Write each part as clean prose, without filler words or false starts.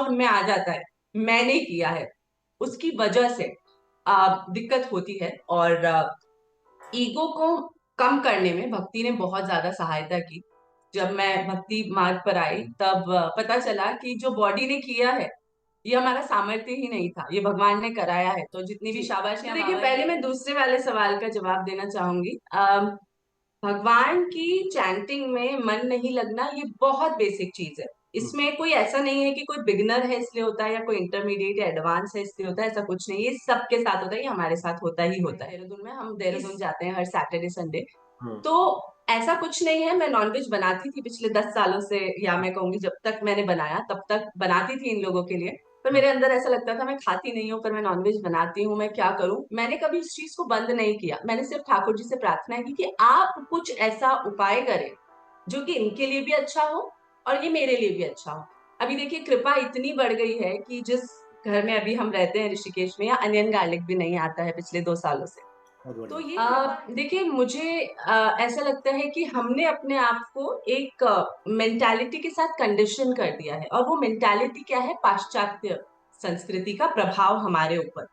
हम में आ जाता है, मैंने किया है, उसकी वजह से दिक्कत होती है। और ईगो को कम करने में भक्ति ने बहुत ज्यादा सहायता की। जब मैं भक्ति मार्ग पर आई तब पता चला कि जो बॉडी ने किया है ये हमारा सामर्थ्य ही नहीं था, ये भगवान ने कराया है। तो जितनी भी शाबाशियां, तो देखिए पहले मैं दूसरे वाले सवाल का जवाब देना चाहूंगी। भगवान की चैंटिंग में मन नहीं लगना ये बहुत बेसिक चीज है। इसमें कोई ऐसा नहीं है कि कोई बिगिनर है इसलिए होता है, या कोई इंटरमीडिएट या एडवांस है इसलिए होता है, ऐसा कुछ नहीं है। ये सबके साथ होता है, ये हमारे साथ होता ही होता है। देहरादून में हम देहरादून जाते हैं हर सैटरडे संडे। तो ऐसा कुछ नहीं है। मैं नॉनवेज बनाती थी पिछले 10 सालों से, या मैं कहूंगी जब तक मैंने बनाया तब तक बनाती थी इन लोगों के लिए। पर मेरे अंदर ऐसा लगता था मैं खाती नहीं हूँ पर मैं नॉनवेज बनाती हूँ, मैं क्या करूं। मैंने कभी उस चीज को बंद नहीं किया। मैंने सिर्फ ठाकुर जी से प्रार्थना की कि आप कुछ ऐसा उपाय करें जो कि इनके लिए भी अच्छा हो और ये मेरे लिए भी अच्छा हो। अभी देखिए कृपा इतनी बढ़ गई है कि जिस घर में अभी हम रहते हैं ऋषिकेश में, या अनियन गार्लिक भी नहीं आता है पिछले 2 सालों से। तो ये देखिए मुझे ऐसा लगता है कि हमने अपने आप को एक मेंटालिटी के साथ कंडीशन कर दिया है, और वो मेंटालिटी क्या है, पाश्चात्य संस्कृति का प्रभाव हमारे ऊपर।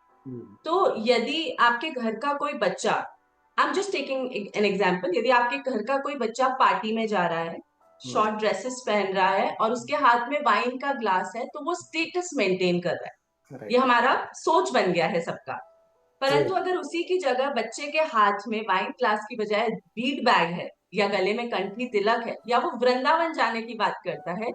तो यदि आपके घर का कोई बच्चा, I am just taking an example, यदि आपके घर का कोई बच्चा पार्टी में जा रहा है, शॉर्ट ड्रेसेस पहन रहा है और उसके हाथ में वाइन का ग्लास है, तो वो स्टेटस मेंटेन कर रहा है। ये हमारा सोच बन गया है सबका। परंतु अगर उसी की जगह बच्चे के हाथ में वाइन ग्लास की बजाय बीड बैग है, या गले में कंठी तिलक है, या वो वृंदावन जाने की बात करता है,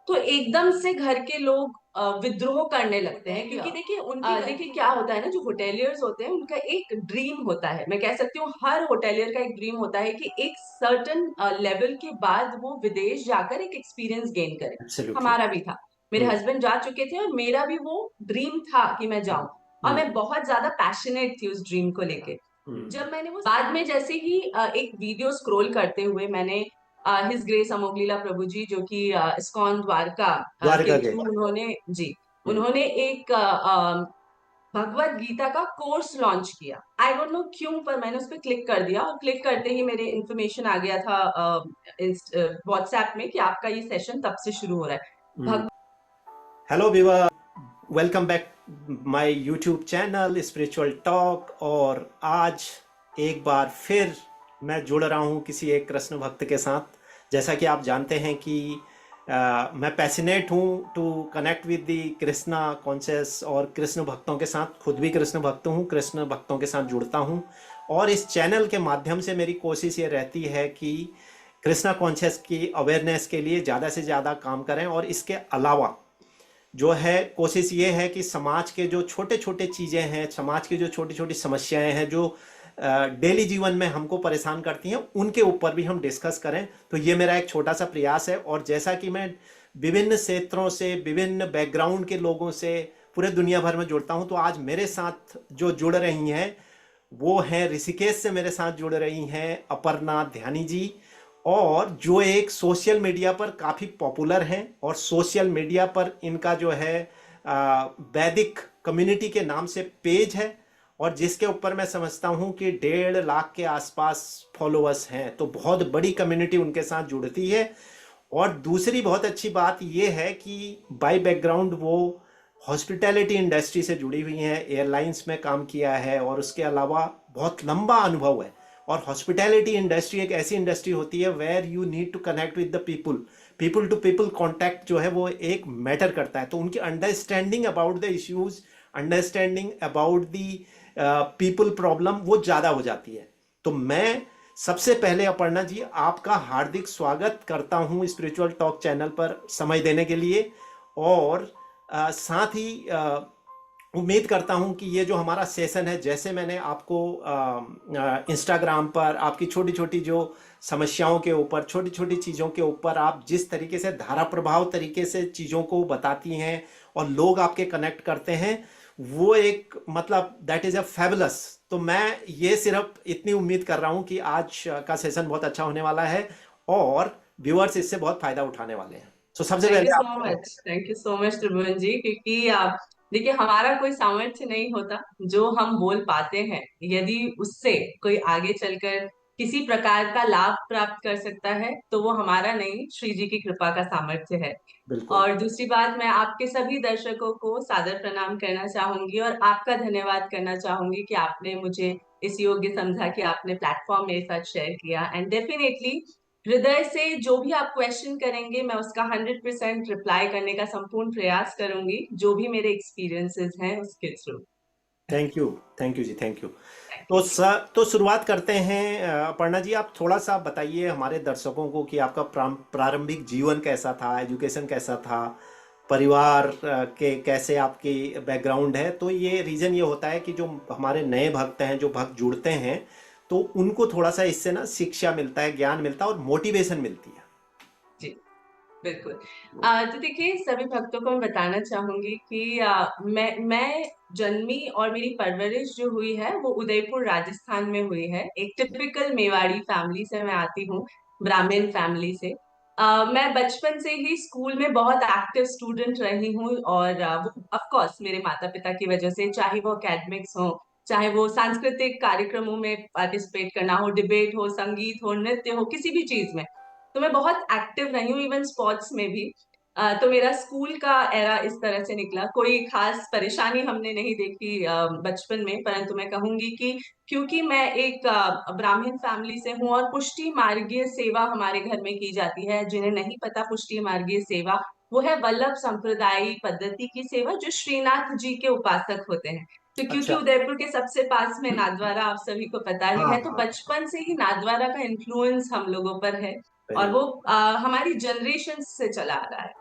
तो एकदम से घर के लोग विद्रोह करने लगते हैं। क्योंकि देखिए उनकी देखिए क्या होता है ना, जो होटेलियर्स होते हैं उनका एक ड्रीम होता है, मैं कह सकती हूँ हर होटेलियर का एक ड्रीम होता है कि एक सर्टन लेवल के बाद वो विदेश जाकर एक एक्सपीरियंस गेन करे। Absolutely. हमारा भी था, मेरे हस्बैंड जा चुके थे और मेरा भी वो ड्रीम था कि मैं जाऊं। और मैं बहुत ज्यादा पैशनेट थी उस ड्रीम को लेके। जब मैंने वो बाद में जैसे ही एक वीडियो स्क्रॉल करते हुए मैंने हिज ग्रेस अमोगलीला प्रभु जी, जो कि इस्कॉन द्वारका द्वारका के के थ्रू उन्होंने जी उन्होंने एक भगवत गीता का कोर्स लॉन्च किया। आई डोंट नो क्यों, पर मैंने उस पर क्लिक कर दिया और क्लिक करते ही मेरे इन्फॉर्मेशन आ गया था व्हाट्सएप में कि आपका ये सेशन तब से शुरू हो रहा है। हेलो विवा, welcome back my YouTube channel spiritual talk. और आज एक बार फिर मैं जुड़ रहा हूँ किसी एक कृष्ण भक्त के साथ। जैसा कि आप जानते हैं कि मैं पैसिनेट हूँ to connect with the Krishna conscious और कृष्ण भक्तों के साथ। खुद भी कृष्ण भक्त हूँ, कृष्ण भक्तों के साथ जुड़ता हूँ। और इस चैनल के माध्यम से मेरी कोशिश ये रहती है कि कृष्णा कॉन्शियस की अवेयरनेस के लिए ज़्यादा से ज़्यादा काम करें। और इसके अलावा जो है कोशिश ये है कि समाज के जो छोटे छोटे चीज़ें हैं, समाज की जो छोटी छोटी समस्याएं हैं जो डेली जीवन में हमको परेशान करती हैं, उनके ऊपर भी हम डिस्कस करें। तो ये मेरा एक छोटा सा प्रयास है। और जैसा कि मैं विभिन्न क्षेत्रों से, विभिन्न बैकग्राउंड के लोगों से पूरे दुनिया भर में जुड़ता हूं, तो आज मेरे साथ जो जुड़ रही हैं वो हैं ऋषिकेश से मेरे साथ जुड़ रही हैं अपर्णा ध्यानी जी, और जो एक सोशल मीडिया पर काफ़ी पॉपुलर हैं। और सोशल मीडिया पर इनका जो है वैदिक कम्युनिटी के नाम से पेज है, और जिसके ऊपर मैं समझता हूं कि 1.5 लाख के आसपास फॉलोअर्स हैं। तो बहुत बड़ी कम्युनिटी उनके साथ जुड़ती है। और दूसरी बहुत अच्छी बात यह है कि बाय बैकग्राउंड वो हॉस्पिटैलिटी इंडस्ट्री से जुड़ी हुई हैं, एयरलाइंस में काम किया है, और उसके अलावा बहुत लंबा अनुभव है। और हॉस्पिटैलिटी इंडस्ट्री एक ऐसी इंडस्ट्री होती है where you need to connect with the people, people to people contact जो है वो एक मैटर करता है। तो उनकी understanding about the issues, understanding about the people problem वो ज़्यादा हो जाती है। तो मैं सबसे पहले अपर्णा जी आपका हार्दिक स्वागत करता हूं स्पिरिचुअल टॉक चैनल पर समय देने के लिए। और साथ ही उम्मीद करता हूं कि ये जो हमारा सेशन है, जैसे मैंने आपको इंस्टाग्राम पर आपकी छोटी छोटी जो समस्याओं के ऊपर, छोटी छोटी चीज़ों के ऊपर आप जिस तरीके से धारा प्रभाव तरीके से चीज़ों को बताती हैं और लोग आपके कनेक्ट करते हैं, वो एक मतलब दैट इज़ अ फैबुलस। तो मैं ये सिर्फ इतनी उम्मीद कर रहा हूँ कि आज का सेशन बहुत अच्छा होने वाला है और व्यूअर्स इससे बहुत फायदा उठाने वाले हैं। तो सबसे पहले थैंक यू सो मच त्रिभुवन जी, क्योंकि आप देखिए हमारा कोई सामर्थ्य नहीं होता जो हम बोल पाते हैं, यदि उससे कोई आगे चलकर किसी प्रकार का लाभ प्राप्त कर सकता है तो वो हमारा नहीं, श्री जी की कृपा का सामर्थ्य है। बिल्कुल। और दूसरी बात, मैं आपके सभी दर्शकों को सादर प्रणाम करना चाहूंगी और आपका धन्यवाद करना चाहूंगी कि आपने मुझे इस योग्य समझा कि आपने प्लेटफॉर्म मेरे साथ शेयर किया। एंड डेफिनेटली हृदय से जो भी आप क्वेश्चन करेंगे मैं उसका 100% रिप्लाई करने का संपूर्ण प्रयास करूंगी, जो भी मेरे एक्सपीरियंसेस हैं उसके through. Thank you. Thank you जी, थैंक यू। तो तो शुरुआत करते हैं। अपर्णा जी, आप थोड़ा सा बताइए हमारे दर्शकों को कि आपका प्रारंभिक जीवन कैसा था, एजुकेशन कैसा था, परिवार के कैसे आपकी बैकग्राउंड है। तो ये रीज़न ये होता है कि जो हमारे नए भक्त हैं, जो भक्त जुड़ते हैं, तो उनको थोड़ा सा इससे ना शिक्षा मिलता है, ज्ञान मिलता है और मोटिवेशन मिलती है। जी बिल्कुल। तो देखिए, सभी भक्तों को मैं बताना चाहूंगी कि मैं जन्मी और मेरी परवरिश जो हुई है वो उदयपुर राजस्थान में हुई है। एक टिपिकल मेवाड़ी फैमिली से मैं आती हूँ, ब्राह्मण फैमिली से। मैं बचपन से ही स्कूल में बहुत एक्टिव स्टूडेंट रही हूँ और वो ऑफ कोर्स मेरे माता पिता की वजह से, चाहे वो एकेडमिक्स हो, चाहे वो सांस्कृतिक कार्यक्रमों में पार्टिसिपेट करना हो, डिबेट हो, संगीत हो, नृत्य हो, किसी भी चीज में। तो मैं बहुत एक्टिव रही हूँ, इवन स्पोर्ट्स में भी। तो मेरा स्कूल का एरा इस तरह से निकला। कोई खास परेशानी हमने नहीं देखी बचपन में, परंतु मैं कहूंगी कि क्योंकि मैं एक ब्राह्मण फैमिली से हूँ और पुष्टि मार्गीय सेवा हमारे घर में की जाती है। जिन्हें नहीं पता, पुष्टि मार्गीय सेवा वो है वल्लभ संप्रदायी पद्धति की सेवा, जो श्रीनाथ जी के उपासक होते हैं। तो क्योंकि अच्छा। उदयपुर के सबसे पास में नाथद्वारा आप सभी को पता ही हाँ है, तो हाँ। बचपन से ही नाथद्वारा का इन्फ्लुएंस हम लोगों पर है वेरी और वो हमारी जनरेशन से चला आ रहा है।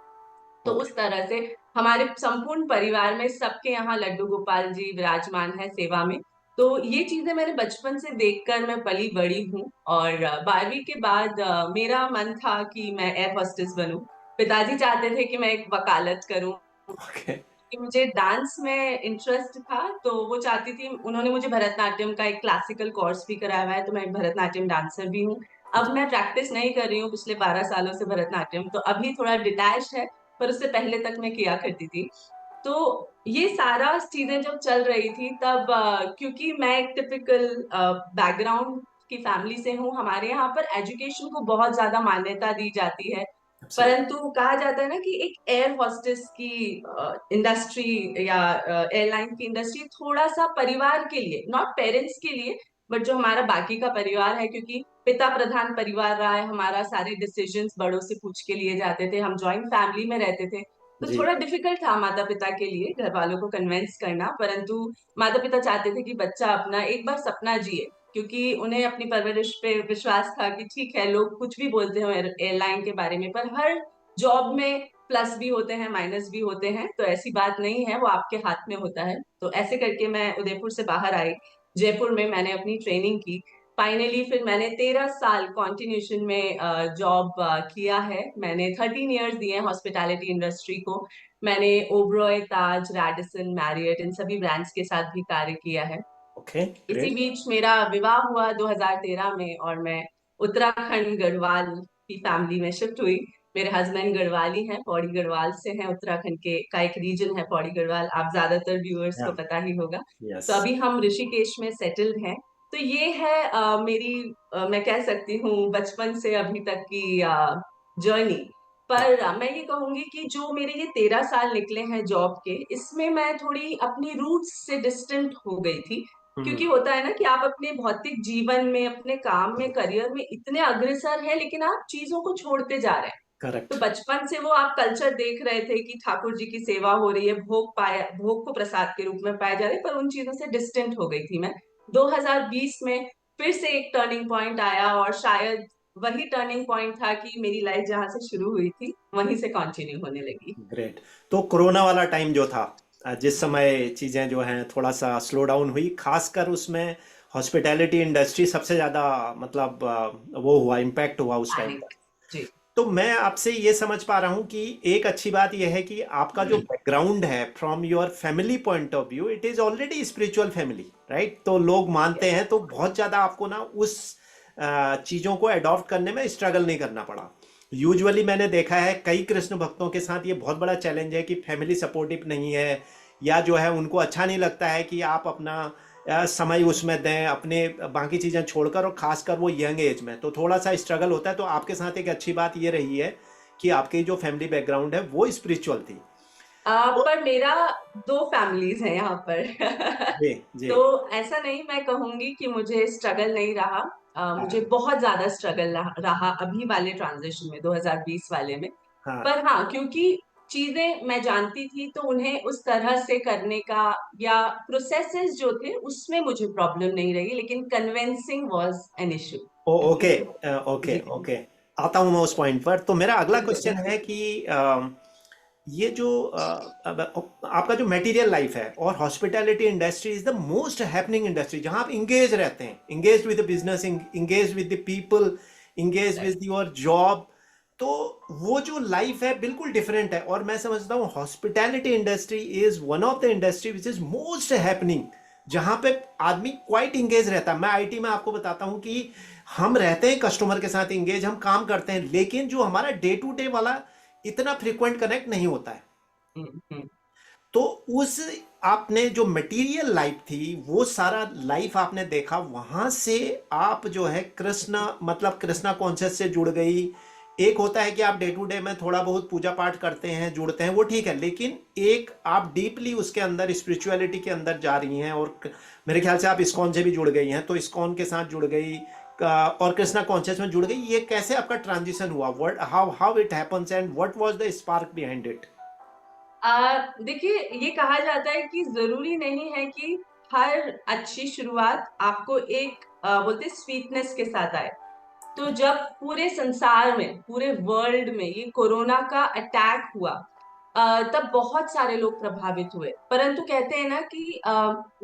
तो ओके। उस तरह से हमारे संपूर्ण परिवार में सबके यहाँ लड्डू गोपाल जी विराजमान है सेवा में। तो ये चीजें मैंने बचपन से देखकर मैं पली बड़ी हूँ। और 12वीं के बाद मेरा मन था कि मैं एयर होस्टेस बनूं। पिताजी चाहते थे कि मैं एक वकालत करूं, ओके। कि मुझे डांस में इंटरेस्ट था। तो वो चाहती थी, उन्होंने मुझे भरतनाट्यम का एक क्लासिकल कोर्स भी कराया हुआ है, तो मैं एक भरतनाट्यम डांसर भी हूँ। अब मैं प्रैक्टिस नहीं कर रही हूँ पिछले 12 सालों से भरतनाट्यम, तो अभी थोड़ा डिटैच है, पर उससे पहले तक मैं किया करती थी। तो ये सारा चीजें जब चल रही थी तब क्योंकि मैं एक टिपिकल बैकग्राउंड की फैमिली से हूँ, हमारे यहाँ पर एजुकेशन को बहुत ज्यादा मान्यता दी जाती है। एब्सोल्युटली। परंतु कहा जाता है ना कि एक एयर होस्टेस की इंडस्ट्री या एयरलाइन की इंडस्ट्री थोड़ा सा परिवार के लिए, नॉट पेरेंट्स के लिए, बट जो हमारा बाकी का परिवार है, क्योंकि पिता प्रधान परिवार रहा है हमारा, सारे डिसीजंस बड़ों से पूछ के लिए जाते थे, हम जॉइंट फैमिली में रहते थे। तो जी। थोड़ा डिफिकल्ट था माता पिता के लिए घर वालों को कन्विंस करना। परंतु माता पिता चाहते थे कि बच्चा अपना एक बार सपना जिए, क्योंकि उन्हें अपनी परवरिश पे विश्वास था कि ठीक है, लोग कुछ भी बोलते हो एयरलाइन के बारे में, पर हर जॉब में प्लस भी होते हैं, माइनस भी होते हैं, तो ऐसी बात नहीं है, वो आपके हाथ में होता है। तो ऐसे करके मैं उदयपुर से बाहर आई, जयपुर में मैंने अपनी ट्रेनिंग की। फाइनली फिर मैंने 13 साल कॉन्टिन्यूशन में जॉब किया है। मैंने 13 ईयर्स दिए हॉस्पिटैलिटी इंडस्ट्री को। मैंने ओबरॉय, ताज, रैडिसन, मैरियट, इन सभी ब्रांड्स के साथ भी कार्य किया है। ओके। इसी ग्रेट। बीच मेरा विवाह हुआ 2013 में और मैं उत्तराखंड गढ़वाल की फैमिली में शिफ्ट हुई। मेरे हस्बैंड गढ़वाली हैं, पौड़ी गढ़वाल से हैं, उत्तराखंड के का एक रीजन है पौड़ी गढ़वाल, आप ज्यादातर व्यूअर्स को पता ही होगा। यस। तो अभी हम ऋषिकेश में सेटल्ड हैं। तो ये है मेरी मैं कह सकती हूँ बचपन से अभी तक की जर्नी। पर मैं ये कहूंगी कि जो मेरे ये 13 साल निकले हैं जॉब के, इसमें मैं थोड़ी अपनी रूट्स से डिस्टेंट हो गई थी। क्योंकि होता है ना कि आप अपने भौतिक जीवन में, अपने काम में, करियर में इतने अग्रसर हैं, लेकिन आप चीजों को छोड़ते जा रहे हैं। तो करेक्ट। बचपन से वो आप कल्चर देख रहे थे कि ठाकुर जी की सेवा हो रही है, भोग पाया, भोग को प्रसाद के रूप में पाए जा रहे हैं, पर उन चीजों से डिस्टेंट हो गई थी मैं। 2020 में फिर से एक टर्निंग पॉइंट आया और शायद वही टर्निंग पॉइंट था कि मेरी लाइफ जहां से शुरू हुई थी वहीं से कंटिन्यू होने लगी। ग्रेट। तो कोरोना वाला टाइम जो था, जिस समय चीज़ें जो हैं थोड़ा सा स्लो डाउन हुई, खासकर उसमें हॉस्पिटैलिटी इंडस्ट्री सबसे ज़्यादा मतलब वो हुआ, इम्पैक्ट हुआ उस टाइम पर। पैनिक। जी। तो मैं आपसे ये समझ पा रहा हूँ कि एक अच्छी बात यह है कि आपका जो बैकग्राउंड है from your family point of view, it is already spiritual family, right? तो लोग मानते हैं, तो बहुत ज़्यादा आपको ना उस चीज़ों को अडॉप्ट करने में स्ट्रगल नहीं करना पड़ा। यूजुअली मैंने देखा है कई कृष्ण भक्तों के साथ ये बहुत बड़ा चैलेंज है कि फैमिली सपोर्टिव नहीं है, या जो है उनको अच्छा नहीं लगता है कि आप अपना समय उसमें दें अपने बाकी चीज़ें छोड़कर, और खासकर वो यंग एज में तो थोड़ा सा स्ट्रगल होता है। तो आपके साथ एक अच्छी बात ये रही है कि आपकी जो फैमिली बैकग्राउंड है वो स्पिरिचुअल थी। तो पर मेरा दो फैमिलीज हैं यहाँ पर। जी जी। तो ऐसा नहीं मैं कहूंगी कि मुझे स्ट्रगल नहीं रहा। मुझे हाँ बहुत ज्यादा स्ट्रगल रहा अभी वाले ट्रांजिशन में, 2020 वाले में। हाँ। पर हाँ, क्योंकि चीजें मैं जानती थी तो उन्हें उस तरह से करने का या प्रोसेसेस जो थे उसमें मुझे प्रॉब्लम नहीं रही, लेकिन convincing was an issue. Oh okay. Okay जी ओके। आता हूँ मैं उस पॉइंट पर। तो मेरा अगला बिल्कुल। क्वेश्चन है कि ये जो आपका जो मटेरियल लाइफ है, और hospitality industry is the most happening industry जहां आप इंगेज रहते हैं, engage with the business, engage with the people, engage with your job. तो वो जो लाइफ है बिल्कुल डिफरेंट है। और मैं समझता हूँ hospitality industry is one of the industry which is most happening, जहां पे आदमी क्वाइट इंगेज रहता है। मैं आईटी में आपको बताता हूँ कि हम रहते हैं कस्टमर के साथ इंगेज, हम काम करते हैं, लेकिन जो हमारा डे टू डे वाला इतना फ्रीक्वेंट कनेक्ट नहीं होता है। हम्म। तो उस आपने जो मटेरियल लाइफ थी वो सारा लाइफ आपने देखा, वहां से आप जो है कृष्ण मतलब कृष्णा कॉन्शियस से जुड़ गई। एक होता है कि आप डे टू डे में थोड़ा बहुत पूजा पाठ करते हैं, जुड़ते हैं, वो ठीक है, लेकिन एक आप डीपली उसके अंदर स्पिरिचुअलिटी के अंदर जा रही हैं। और मेरे ख्याल से आप इस्कॉन से भी जुड़ गई हैं, तो इस्कॉन के साथ जुड़ गई और कृष्णा कॉन्शियस में जुड़ गई। ये कैसे आपका ट्रांजिशन हुआ, what how how it happens and what was the spark behind it? देखिए, ये कहा जाता है कि जरूरी नहीं है कि हर अच्छी शुरुआत आपको एक बोलते स्वीटनेस के साथ आए। तो जब पूरे संसार में, पूरे वर्ल्ड में ये कोरोना का अटैक हुआ, तब बहुत सारे लोग प्रभावित हुए। परंतु कहते हैं ना कि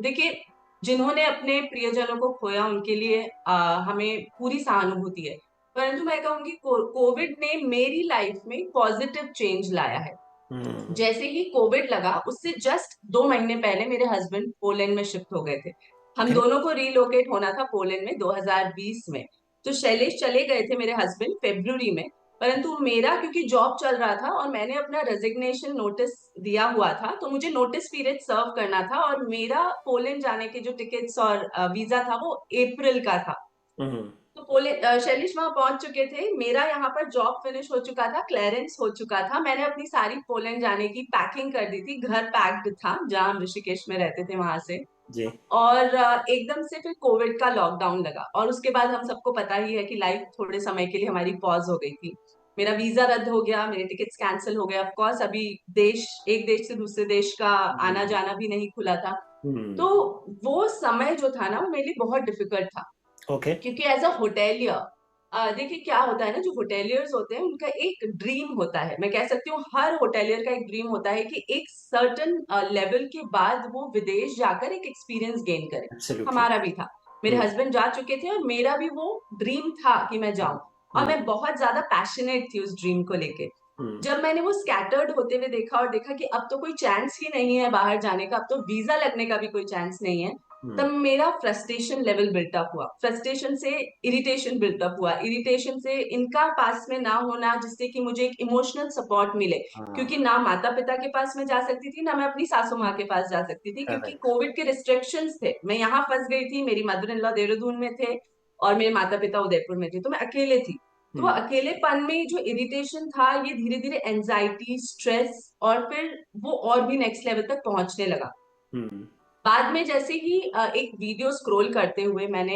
देखिए, जिन्होंने अपने प्रियजनों को खोया उनके लिए हमें पूरी सहानुभूति है। परंतु मैं कहूंगी कोविड ने मेरी लाइफ में पॉजिटिव चेंज लाया है। हम्म। जैसे ही कोविड लगा उससे जस्ट 2 महीने पहले मेरे हस्बैंड पोलैंड में शिफ्ट हो गए थे। हम ओके। दोनों को रीलोकेट होना था पोलैंड में 2020 में। तो शैलेश चले गए थे मेरे हस्बैंड फरवरी में। परंतु मेरा क्योंकि जॉब चल रहा था और मैंने अपना रेजिग्नेशन नोटिस दिया हुआ था, तो मुझे नोटिस पीरियड सर्व करना था, और मेरा पोलैंड जाने के जो टिकट्स और वीजा था वो अप्रैल का था। हम्म। तो शैलेश वहां पहुंच चुके थे, मेरा यहाँ पर जॉब फिनिश हो चुका था, क्लियरेंस हो चुका था, मैंने अपनी सारी पोलैंड जाने की पैकिंग कर दी थी, घर पैक्ड था जहां हम ऋषिकेश में रहते थे वहां से। जी। और एकदम से फिर कोविड का लॉकडाउन लगा, और उसके बाद हम सबको पता ही है कि लाइफ थोड़े समय के लिए हमारी पॉज हो गई थी। मेरा वीजा रद्द हो गया, मेरे टिकट्स कैंसिल हो गए। ऑफ कोर्स अभी देश, एक देश से दूसरे देश का आना जाना भी नहीं खुला था। हम्म। तो वो समय जो था ना वो मेरे लिए बहुत डिफिकल्ट था। ओके। क्योंकि एज अ होटेलियर, देखिए क्या होता है ना, जो होटेलियर्स होते हैं उनका एक ड्रीम होता है, मैं कह सकती हूँ हर होटेलियर का एक ड्रीम होता है कि एक सर्टन लेवल के बाद वो विदेश जाकर एक एक्सपीरियंस गेन करे। एब्सोल्युटली। हमारा भी था, मेरे हम्म। हस्बैंड जा चुके थे और मेरा भी वो ड्रीम था कि मैं जाऊं। और हम्म। मैं बहुत ज्यादा पैशनेट थी उस ड्रीम को लेके। हम्म। जब मैंने वो स्कैटर्ड होते हुए देखा और देखा कि अब तो कोई चांस ही नहीं है बाहर जाने का, अब तो वीजा लगने का भी कोई चांस नहीं है, हम्म। तब मेरा फ्रस्ट्रेशन लेवल बिल्टअप हुआ। फ्रस्ट्रेशन से इरिटेशन बिल्टअप हुआ, इरिटेशन से इनका पास में ना होना, जिससे कि मुझे एक इमोशनल सपोर्ट मिले। क्योंकि हाँ। ना माता पिता के पास में जा सकती थी, ना मैं अपनी सासू माँ के पास जा सकती थी, क्योंकि करेक्ट। कोविड के रिस्ट्रिक्शंस थे। मैं यहाँ फंस गई थी, मेरी मदर इन लॉ देहरादून में थे और मेरे माता पिता उदयपुर में थे, तो मैं अकेले थी। तो वो हम्म। अकेलेपन में जो इरिटेशन था, ये धीरे धीरे एंजाइटी, स्ट्रेस, और फिर वो और भी नेक्स्ट लेवल तक पहुंचने लगा। हम्म। बाद में जैसे ही एक वीडियो स्क्रॉल करते हुए मैंने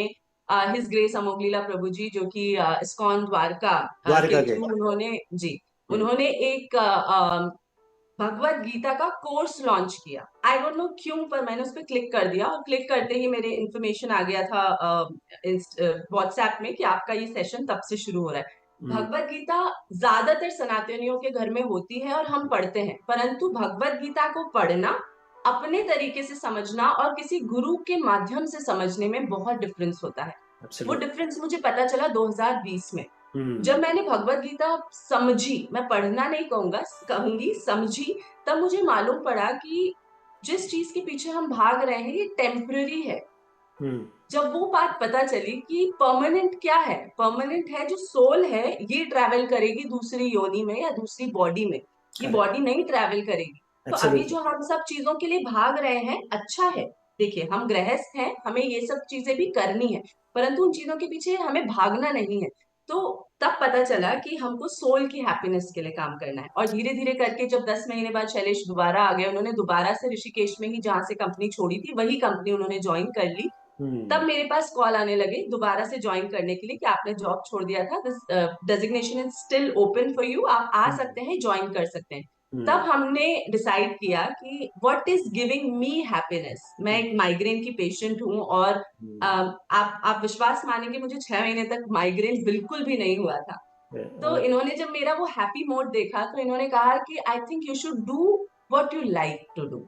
हिज ग्रेस अमोगलीला प्रभु जी, जो कि इस्कॉन द्वारका के द्वारका के। थ्रू उन्होंने, जी, हम्म। उन्होंने एक भगवत गीता का कोर्स लॉन्च किया। आई डोंट नो क्यों, पर मैंने उस पर क्लिक कर दिया और क्लिक करते ही मेरे इन्फॉर्मेशन आ गया था व्हाट्सएप में कि आपका ये सेशन तब से शुरू हो रहा है। हम्म। भगवत गीता ज्यादातर सनातनियों के घर में होती है और हम पढ़ते हैं, परंतु भगवत गीता को पढ़ना, अपने तरीके से समझना और किसी गुरु के माध्यम से समझने में बहुत डिफरेंस होता है। वो एब्सोल्युटली। डिफरेंस मुझे पता चला 2020 में, जब हम्म। मैंने भगवत गीता समझी, मैं पढ़ना नहीं कहूंगा, कहूंगी समझी। तब मुझे मालूम पड़ा कि जिस चीज के पीछे हम भाग रहे हैं ये टेम्पररी है। हम्म। जब वो बात पता चली कि परमानेंट क्या है, परमानेंट है जो सोल है, ये ट्रैवल करेगी दूसरी योनि में या दूसरी बॉडी में, ये करेक्ट। बॉडी नहीं ट्रैवल करेगी। तो अभी एब्सोल्युटली। जो हम सब चीजों के लिए भाग रहे हैं अच्छा है, देखिए हम गृहस्थ हैं, हमें ये सब चीजें भी करनी है, परंतु उन चीजों के पीछे हमें भागना नहीं है। तो तब पता चला कि हमको सोल की हैप्पीनेस के लिए काम करना है। और धीरे धीरे करके जब 10 महीने बाद शैलेश दोबारा आ गए, उन्होंने दोबारा से ऋषिकेश में ही जहाँ से कंपनी छोड़ी थी वही कंपनी उन्होंने ज्वाइन कर ली। तब हम्म। मेरे पास कॉल आने लगे दोबारा से ज्वाइन करने के लिए कि आपने जॉब छोड़ दिया था, this designation is still open for you, आप आ हम्म। सकते हैं, ज्वाइन कर सकते हैं। तब हम्म। हमने डिसाइड किया कि what is giving me happiness. मैं एक माइग्रेन की पेशेंट हूँ और हम्म। आप विश्वास मानेंगे मुझे 6 महीने तक माइग्रेन बिल्कुल भी नहीं हुआ था। तो और इन्होंने जब मेरा वो हैप्पी मोड देखा तो इन्होंने कहा कि I think you should do what you like to do,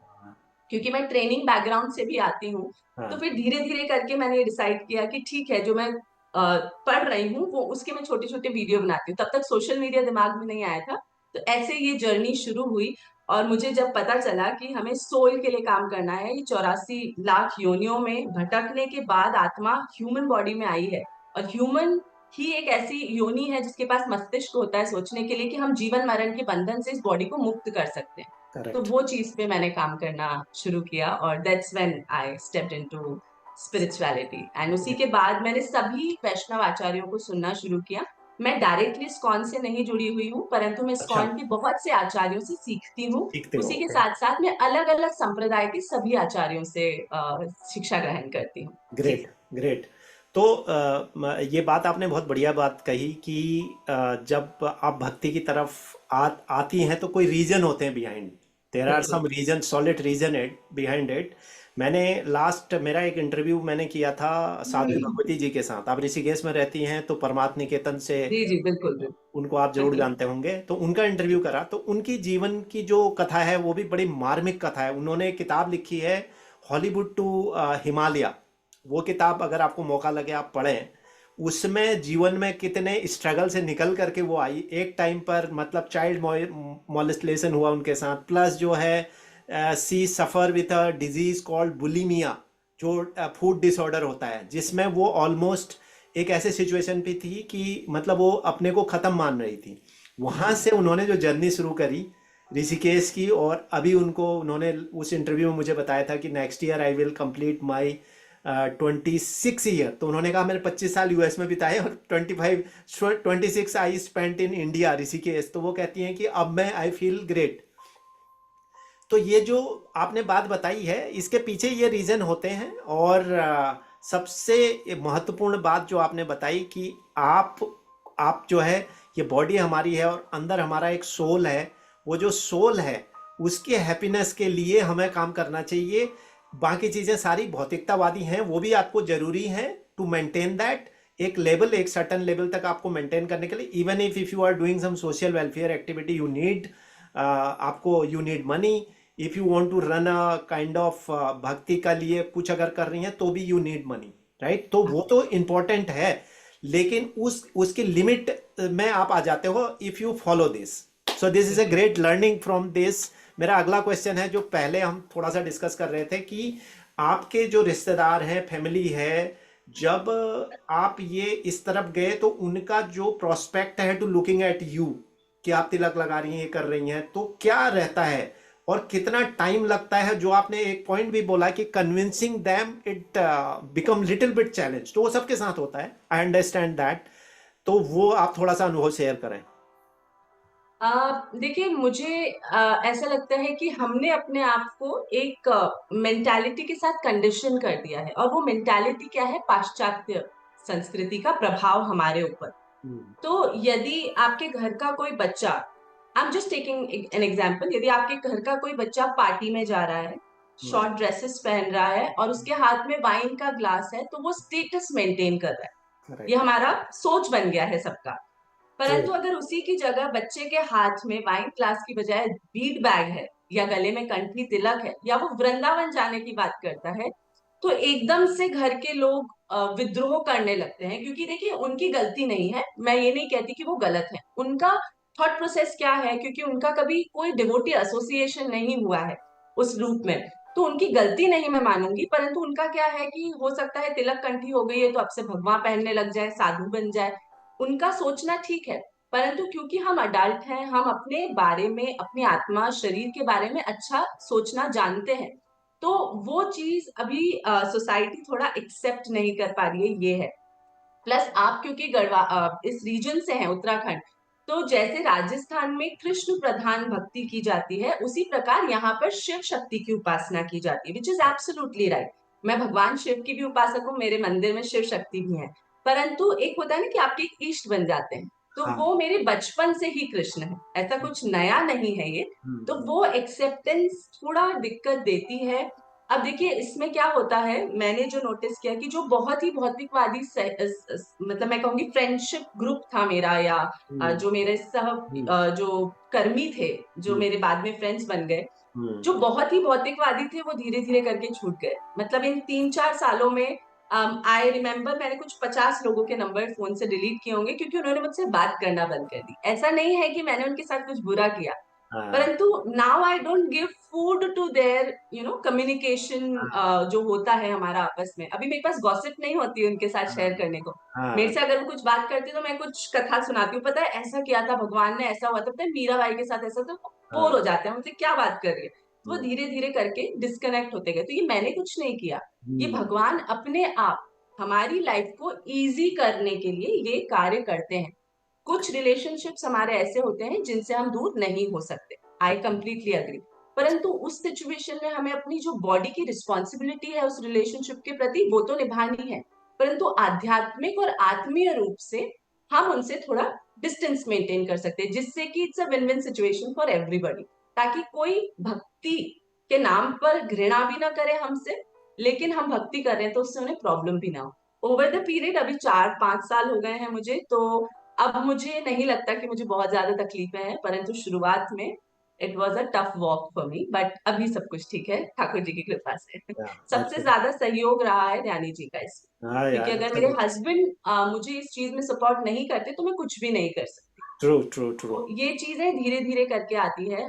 क्योंकि मैं ट्रेनिंग बैकग्राउंड से भी आती हूँ। तो हाँ। फिर धीरे धीरे करके मैंने ये डिसाइड किया कि ठीक है, जो मैं पढ़ रही हूँ वो उसके मैं छोटे छोटे वीडियो बनाती हूँ। तब तक सोशल मीडिया दिमाग में नहीं आया था। तो ऐसे ये जर्नी शुरू हुई। और मुझे जब पता चला कि हमें सोल के लिए काम करना है, ये 84 लाख योनियों में भटकने के बाद आत्मा ह्यूमन बॉडी में आई है। और ह्यूमन ही एक ऐसी योनि है जिसके पास मस्तिष्क होता है सोचने के लिए कि हम जीवन मरण के बंधन से इस बॉडी को मुक्त कर सकते हैं। तो करेक्ट। वो चीज पे मैंने काम करना शुरू किया और that's when I stepped into spirituality. And उसी के बाद मैंने सभी वैष्णव आचार्यों को सुनना शुरू किया। मैं डायरेक्टली इस्कॉन से नहीं जुड़ी हुई हूँ, परंतु मैं अच्छा। इस्कॉन के बहुत से आचार्यों से सीखती हूँ। सीखते हो, उसी के ओके। साथ साथ मैं अलग अलग संप्रदाय के सभी आचार्यों से शिक्षा ग्रहण करती हूँ। जी। Great, great. तो ये बात आपने बहुत बढ़िया बात कही कि जब आप भक्ति की तरफ आती हैं तो कोई रीजन होते हैं बिहाइंड, देर आर बिल्कुल। Some reason, solid reason it behind it. मैंने लास्ट मेरा एक इंटरव्यू मैंने किया था साध्वी भगवती जी के साथ। आप ऋषिकेश में रहती हैं तो परमार्थ निकेतन से जी जी बिल्कुल उनको आप जरूर बिल्कुल। जानते होंगे। तो उनका इंटरव्यू करा तो उनकी जीवन की जो कथा है वो भी बड़ी मार्मिक कथा है। उन्होंने एक किताब लिखी है, हॉलीवुड टू हिमालय। वो किताब अगर आपको मौका लगे आप पढ़ें। उसमें जीवन में कितने स्ट्रगल से निकल करके वो आई। एक टाइम पर मतलब चाइल्ड मॉलेस्टेशन हुआ उनके साथ, प्लस जो है she suffer with a disease called bulimia, जो फूड डिसऑर्डर होता है, जिसमें वो ऑलमोस्ट एक ऐसे सिचुएशन पे थी कि मतलब वो अपने को ख़त्म मान रही थी। वहाँ से उन्होंने जो जर्नी शुरू करी ऋषिकेश की, और अभी उनको उन्होंने उस इंटरव्यू में मुझे बताया था कि next year I will complete my 26 year. तो उन्होंने कहा मैंने 25 साल यूएस में बिताए और 26 I spent in India Rishikesh. तो वो कहती हैं कि अब मैं आई फील ग्रेट। तो ये जो आपने बात बताई है इसके पीछे ये रीज़न होते हैं। और सबसे महत्वपूर्ण बात जो आपने बताई कि आप जो है, ये बॉडी हमारी है और अंदर हमारा एक सोल है। वो जो सोल है उसके हैप्पीनेस के लिए हमें काम करना चाहिए। बाकी चीज़ें सारी भौतिकतावादी हैं, वो भी आपको ज़रूरी हैं टू मेंटेन दैट। एक लेवल, एक सर्टन लेवल तक आपको मेंटेन करने के लिए, even if you are doing some social welfare activity, you need आपको you need money. If you want to run a kind of bhakti का लिए कुछ अगर कर रही हैं तो भी यू नीड मनी, राइट। तो वो तो इम्पोर्टेंट है, लेकिन उसकी लिमिट में आप आ जाते हो if you follow this. So this is a great learning from this. मेरा अगला क्वेश्चन है जो पहले हम थोड़ा सा डिस्कस कर रहे थे कि आपके जो रिश्तेदार हैं, फैमिली है, जब आप ये इस तरफ गए तो उनका जो प्रोस्पेक्ट है टू लुकिंग एट यू, कि आप तिलक लगा रही हैं, ये कर रही हैं, तो क्या रहता है और कितना टाइम लगता है? जो आपने एक पॉइंट भी बोला कि convincing them it become little bit challenge, तो वो सबके साथ होता है, आई अंडरस्टैंड दैट। तो वो आप थोड़ा सा अनुभव शेयर करें। देखिए मुझे ऐसा लगता है कि हमने अपने आप को एक मेंटालिटी के साथ कंडीशन कर दिया है, और वो मेंटालिटी क्या है? पाश्चात्य संस्कृति का प्रभाव हमारे ऊपर। हम्म। तो यदि आपके घर का कोई बच्चा, I am just taking an example, यदि आपके घर का कोई बच्चा पार्टी में जा रहा है, हम्म। शॉर्ट ड्रेसेस पहन रहा है और उसके हाथ में वाइन का ग्लास है, तो वो स्टेटस मेंटेन कर रहा है। ये राइट। हमारा सोच बन गया है सबका। ट्रू। परंतु अगर उसी की जगह बच्चे के हाथ में वाइन ग्लास की बजाय बीड बैग है, या गले में कंठी तिलक है, या वो वृंदावन जाने की बात करता है, तो एकदम से घर के लोग विद्रोह करने लगते हैं। क्योंकि देखिए उनकी गलती नहीं है, मैं ये नहीं कहती कि वो गलत है। उनका थॉट प्रोसेस क्या है, क्योंकि उनका कभी कोई डिवोटी एसोसिएशन नहीं हुआ है उस रूप में, तो उनकी गलती नहीं मैं मानूंगी। परंतु उनका क्या है कि हो सकता है तिलक कंठी हो गई है तो अब से भगवा पहनने लग जाए, साधु बन जाए। उनका सोचना ठीक है, परंतु क्योंकि हम अडल्ट हैं, हम अपने बारे में, अपनी आत्मा शरीर के बारे में अच्छा सोचना जानते हैं। तो वो चीज अभी सोसाइटी थोड़ा एक्सेप्ट नहीं कर पा रही है, ये है। प्लस आप क्योंकि इस रीजन से हैं, उत्तराखंड, तो जैसे राजस्थान में कृष्ण प्रधान भक्ति की जाती है, उसी प्रकार यहाँ पर शिव शक्ति की उपासना की जाती है, विच इज एब्सोल्युटली राइट। मैं भगवान शिव की भी उपासक हूँ, मेरे मंदिर में शिव शक्ति भी है। परंतु एक होता है ना कि आपके एक इष्ट बन जाते हैं, तो हाँ। वो मेरे बचपन से ही कृष्ण है, ऐसा कुछ नया नहीं है ये। तो हम्म। वो एक्सेप्टेंस थोड़ा दिक्कत देती है। अब देखिए इसमें क्या होता है, मैंने जो नोटिस किया कि जो बहुत ही भौतिकवादी मतलब मैं कहूंगी फ्रेंडशिप ग्रुप था मेरा, या हम्म। जो मेरे हम्म। जो कर्मी थे, जो हम्म। मेरे बाद में फ्रेंड्स बन गए, हम्म। जो बहुत ही भौतिकवादी थे, वो धीरे धीरे करके छूट गए। मतलब इन 3-4 सालों में आई रिमेम्बर मैंने कुछ 50 लोगों के नंबर फोन से डिलीट किए होंगे, क्योंकि उन्होंने मुझसे बात करना बंद कर दी। ऐसा नहीं है कि मैंने उनके साथ कुछ बुरा किया, हाँ। परंतु now I don't give food to their communication हाँ। जो होता है हमारा आपस में। अभी मेरे पास गॉसिप नहीं होती उनके साथ शेयर हाँ। करने को। मेरे हाँ। से अगर वो कुछ बात करती है तो मैं कुछ कथा सुनाती हूँ, पता है ऐसा किया था भगवान ने, ऐसा हुआ था, पता है मीरा बाई के साथ ऐसा, तो बोर हाँ। हो जाते हैं मुझसे, क्या बात कर रही है। तो वो हम्म। धीरे धीरे करके डिस्कनेक्ट होते गए। तो ये मैंने कुछ नहीं किया, ये हम्म। भगवान अपने आप हमारी लाइफ को इजी करने के लिए ये कार्य करते हैं। कुछ रिलेशनशिप्स हमारे ऐसे होते हैं जिनसे हम दूर नहीं हो सकते, आई कंप्लीटली अग्री। परंतु उस सिचुएशन में हमें अपनी जो बॉडी की रिस्पॉन्सिबिलिटी है उस रिलेशनशिप के प्रति, वो तो निभानी है, परंतु आध्यात्मिक और आत्मीय रूप से हम उनसे थोड़ा डिस्टेंस मेंटेन कर सकते हैं, जिससे कि it's a win win situation for everybody. ताकि कोई भक्ति के नाम पर घृणा भी ना करे हमसे, लेकिन हम भक्ति कर रहे हैं तो उससे उन्हें प्रॉब्लम भी ना हो। ओवर द पीरियड, अभी 4-5 साल हो गए हैं मुझे, तो अब मुझे नहीं लगता कि मुझे बहुत ज्यादा तकलीफें हैं, परंतु शुरुआत में it was a tough walk for me, but अभी सब कुछ ठीक है ठाकुर जी की कृपा से। सबसे अच्छा। ज्यादा सहयोग रहा है ध्यानी जी का इसमें, हाँ क्योंकि यार, अगर अच्छा। मेरे हस्बैंड मुझे इस चीज में सपोर्ट नहीं करते तो मैं कुछ भी नहीं कर सकती। True, true, true. तो ये चीजें धीरे धीरे करके आती है।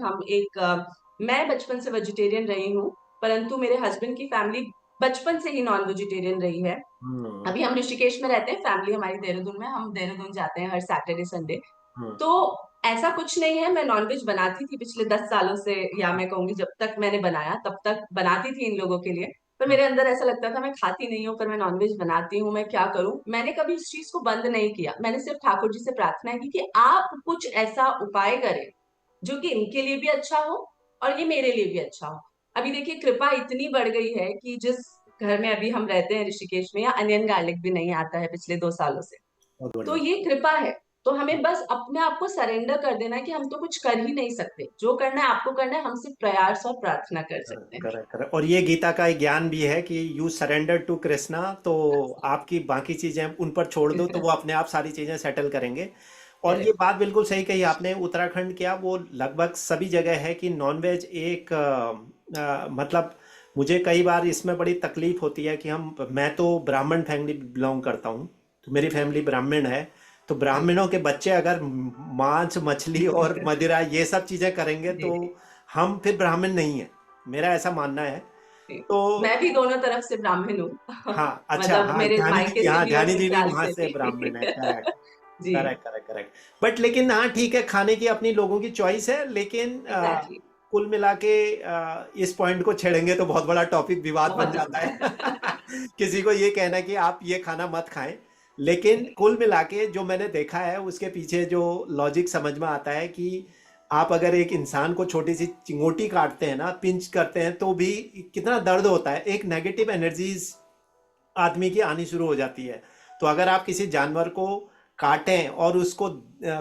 मैं बचपन से वेजिटेरियन रही हूँ, परंतु मेरे हस्बैंड की फैमिली बचपन से ही नॉन वेजिटेरियन रही है। हम्म। अभी हम ऋषिकेश में रहते हैं, फैमिली हमारी देहरादून में, हम देहरादून जाते हैं हर सैटरडे संडे। हम्म। तो ऐसा कुछ नहीं है, मैं नॉनवेज बनाती थी पिछले 10 सालों से, या मैं कहूंगी जब तक मैंने बनाया तब तक बनाती थी इन लोगों के लिए। पर मेरे अंदर ऐसा लगता था मैं खाती नहीं हूँ, पर मैं नॉनवेज बनाती हूँ, मैं क्या करूं। मैंने कभी उस चीज को बंद नहीं किया, मैंने सिर्फ ठाकुर जी से प्रार्थना की कि आप कुछ ऐसा उपाय करें जो कि इनके लिए भी अच्छा हो और ये मेरे लिए भी अच्छा हो। अभी देखिए कृपा इतनी बढ़ गई है कि जिस घर में अभी हम रहते हैं ऋषिकेश में, या अनियन गार्लिक भी नहीं आता है पिछले 2 सालों से। बहुत तो बढ़िया। ये कृपा है। तो हमें बस अपने आप को सरेंडर कर देना है कि हम तो कुछ कर ही नहीं सकते, जो करना है आपको करना है, हम सिर्फ प्रयास और प्रार्थना कर सकते हैं। Correct, correct. और ये गीता का एक ज्ञान भी है कि यू सरेंडर टू कृष्णा, तो आपकी बाकी चीजें उन पर छोड़ दो तो वो अपने आप सारी चीजें सेटल करेंगे। और ये करेक्ट। बात बिल्कुल सही कही आपने। उत्तराखंड क्या, वो लगभग सभी जगह है कि नॉनवेज एक मतलब मुझे कई बार इसमें बड़ी तकलीफ होती है कि मैं तो ब्राह्मण फैमिली बिलोंग करता हूँ, तो मेरी फैमिली ब्राह्मण है। तो जी ब्राह्मणों के बच्चे अगर मांस मछली और मदिरा ये सब चीजें करेंगे जी तो हम फिर ब्राह्मण नहीं है, मेरा ऐसा मानना है। जी। तो मैं भी दोनों तरफ से ब्राह्मण हूँ। हाँ, अच्छा, मतलब हाँ, मेरे मायके से भी और ध्यानी जी भी ससुराल वहां से से भी। ब्राह्मण है। करेक्ट, जी। Correct, correct, correct. बट लेकिन हाँ, ठीक है, खाने की अपनी लोगों की चॉइस है, लेकिन एग्जैक्टली। कुल मिला के इस पॉइंट को छेड़ेंगे तो बहुत बड़ा टॉपिक विवाद बन बहुत जाता है। ज्यादा। किसी को ये कहना है कि आप ये खाना मत खाएं, लेकिन कुल मिला के जो मैंने देखा है उसके पीछे जो लॉजिक समझ में आता है कि आप अगर एक इंसान को छोटी सी चिंगोटी काटते हैं ना, पिंच करते हैं, तो भी कितना दर्द होता है, एक नेगेटिव एनर्जीज आदमी की आनी शुरू हो जाती है। तो अगर आप किसी जानवर को काटें और उसको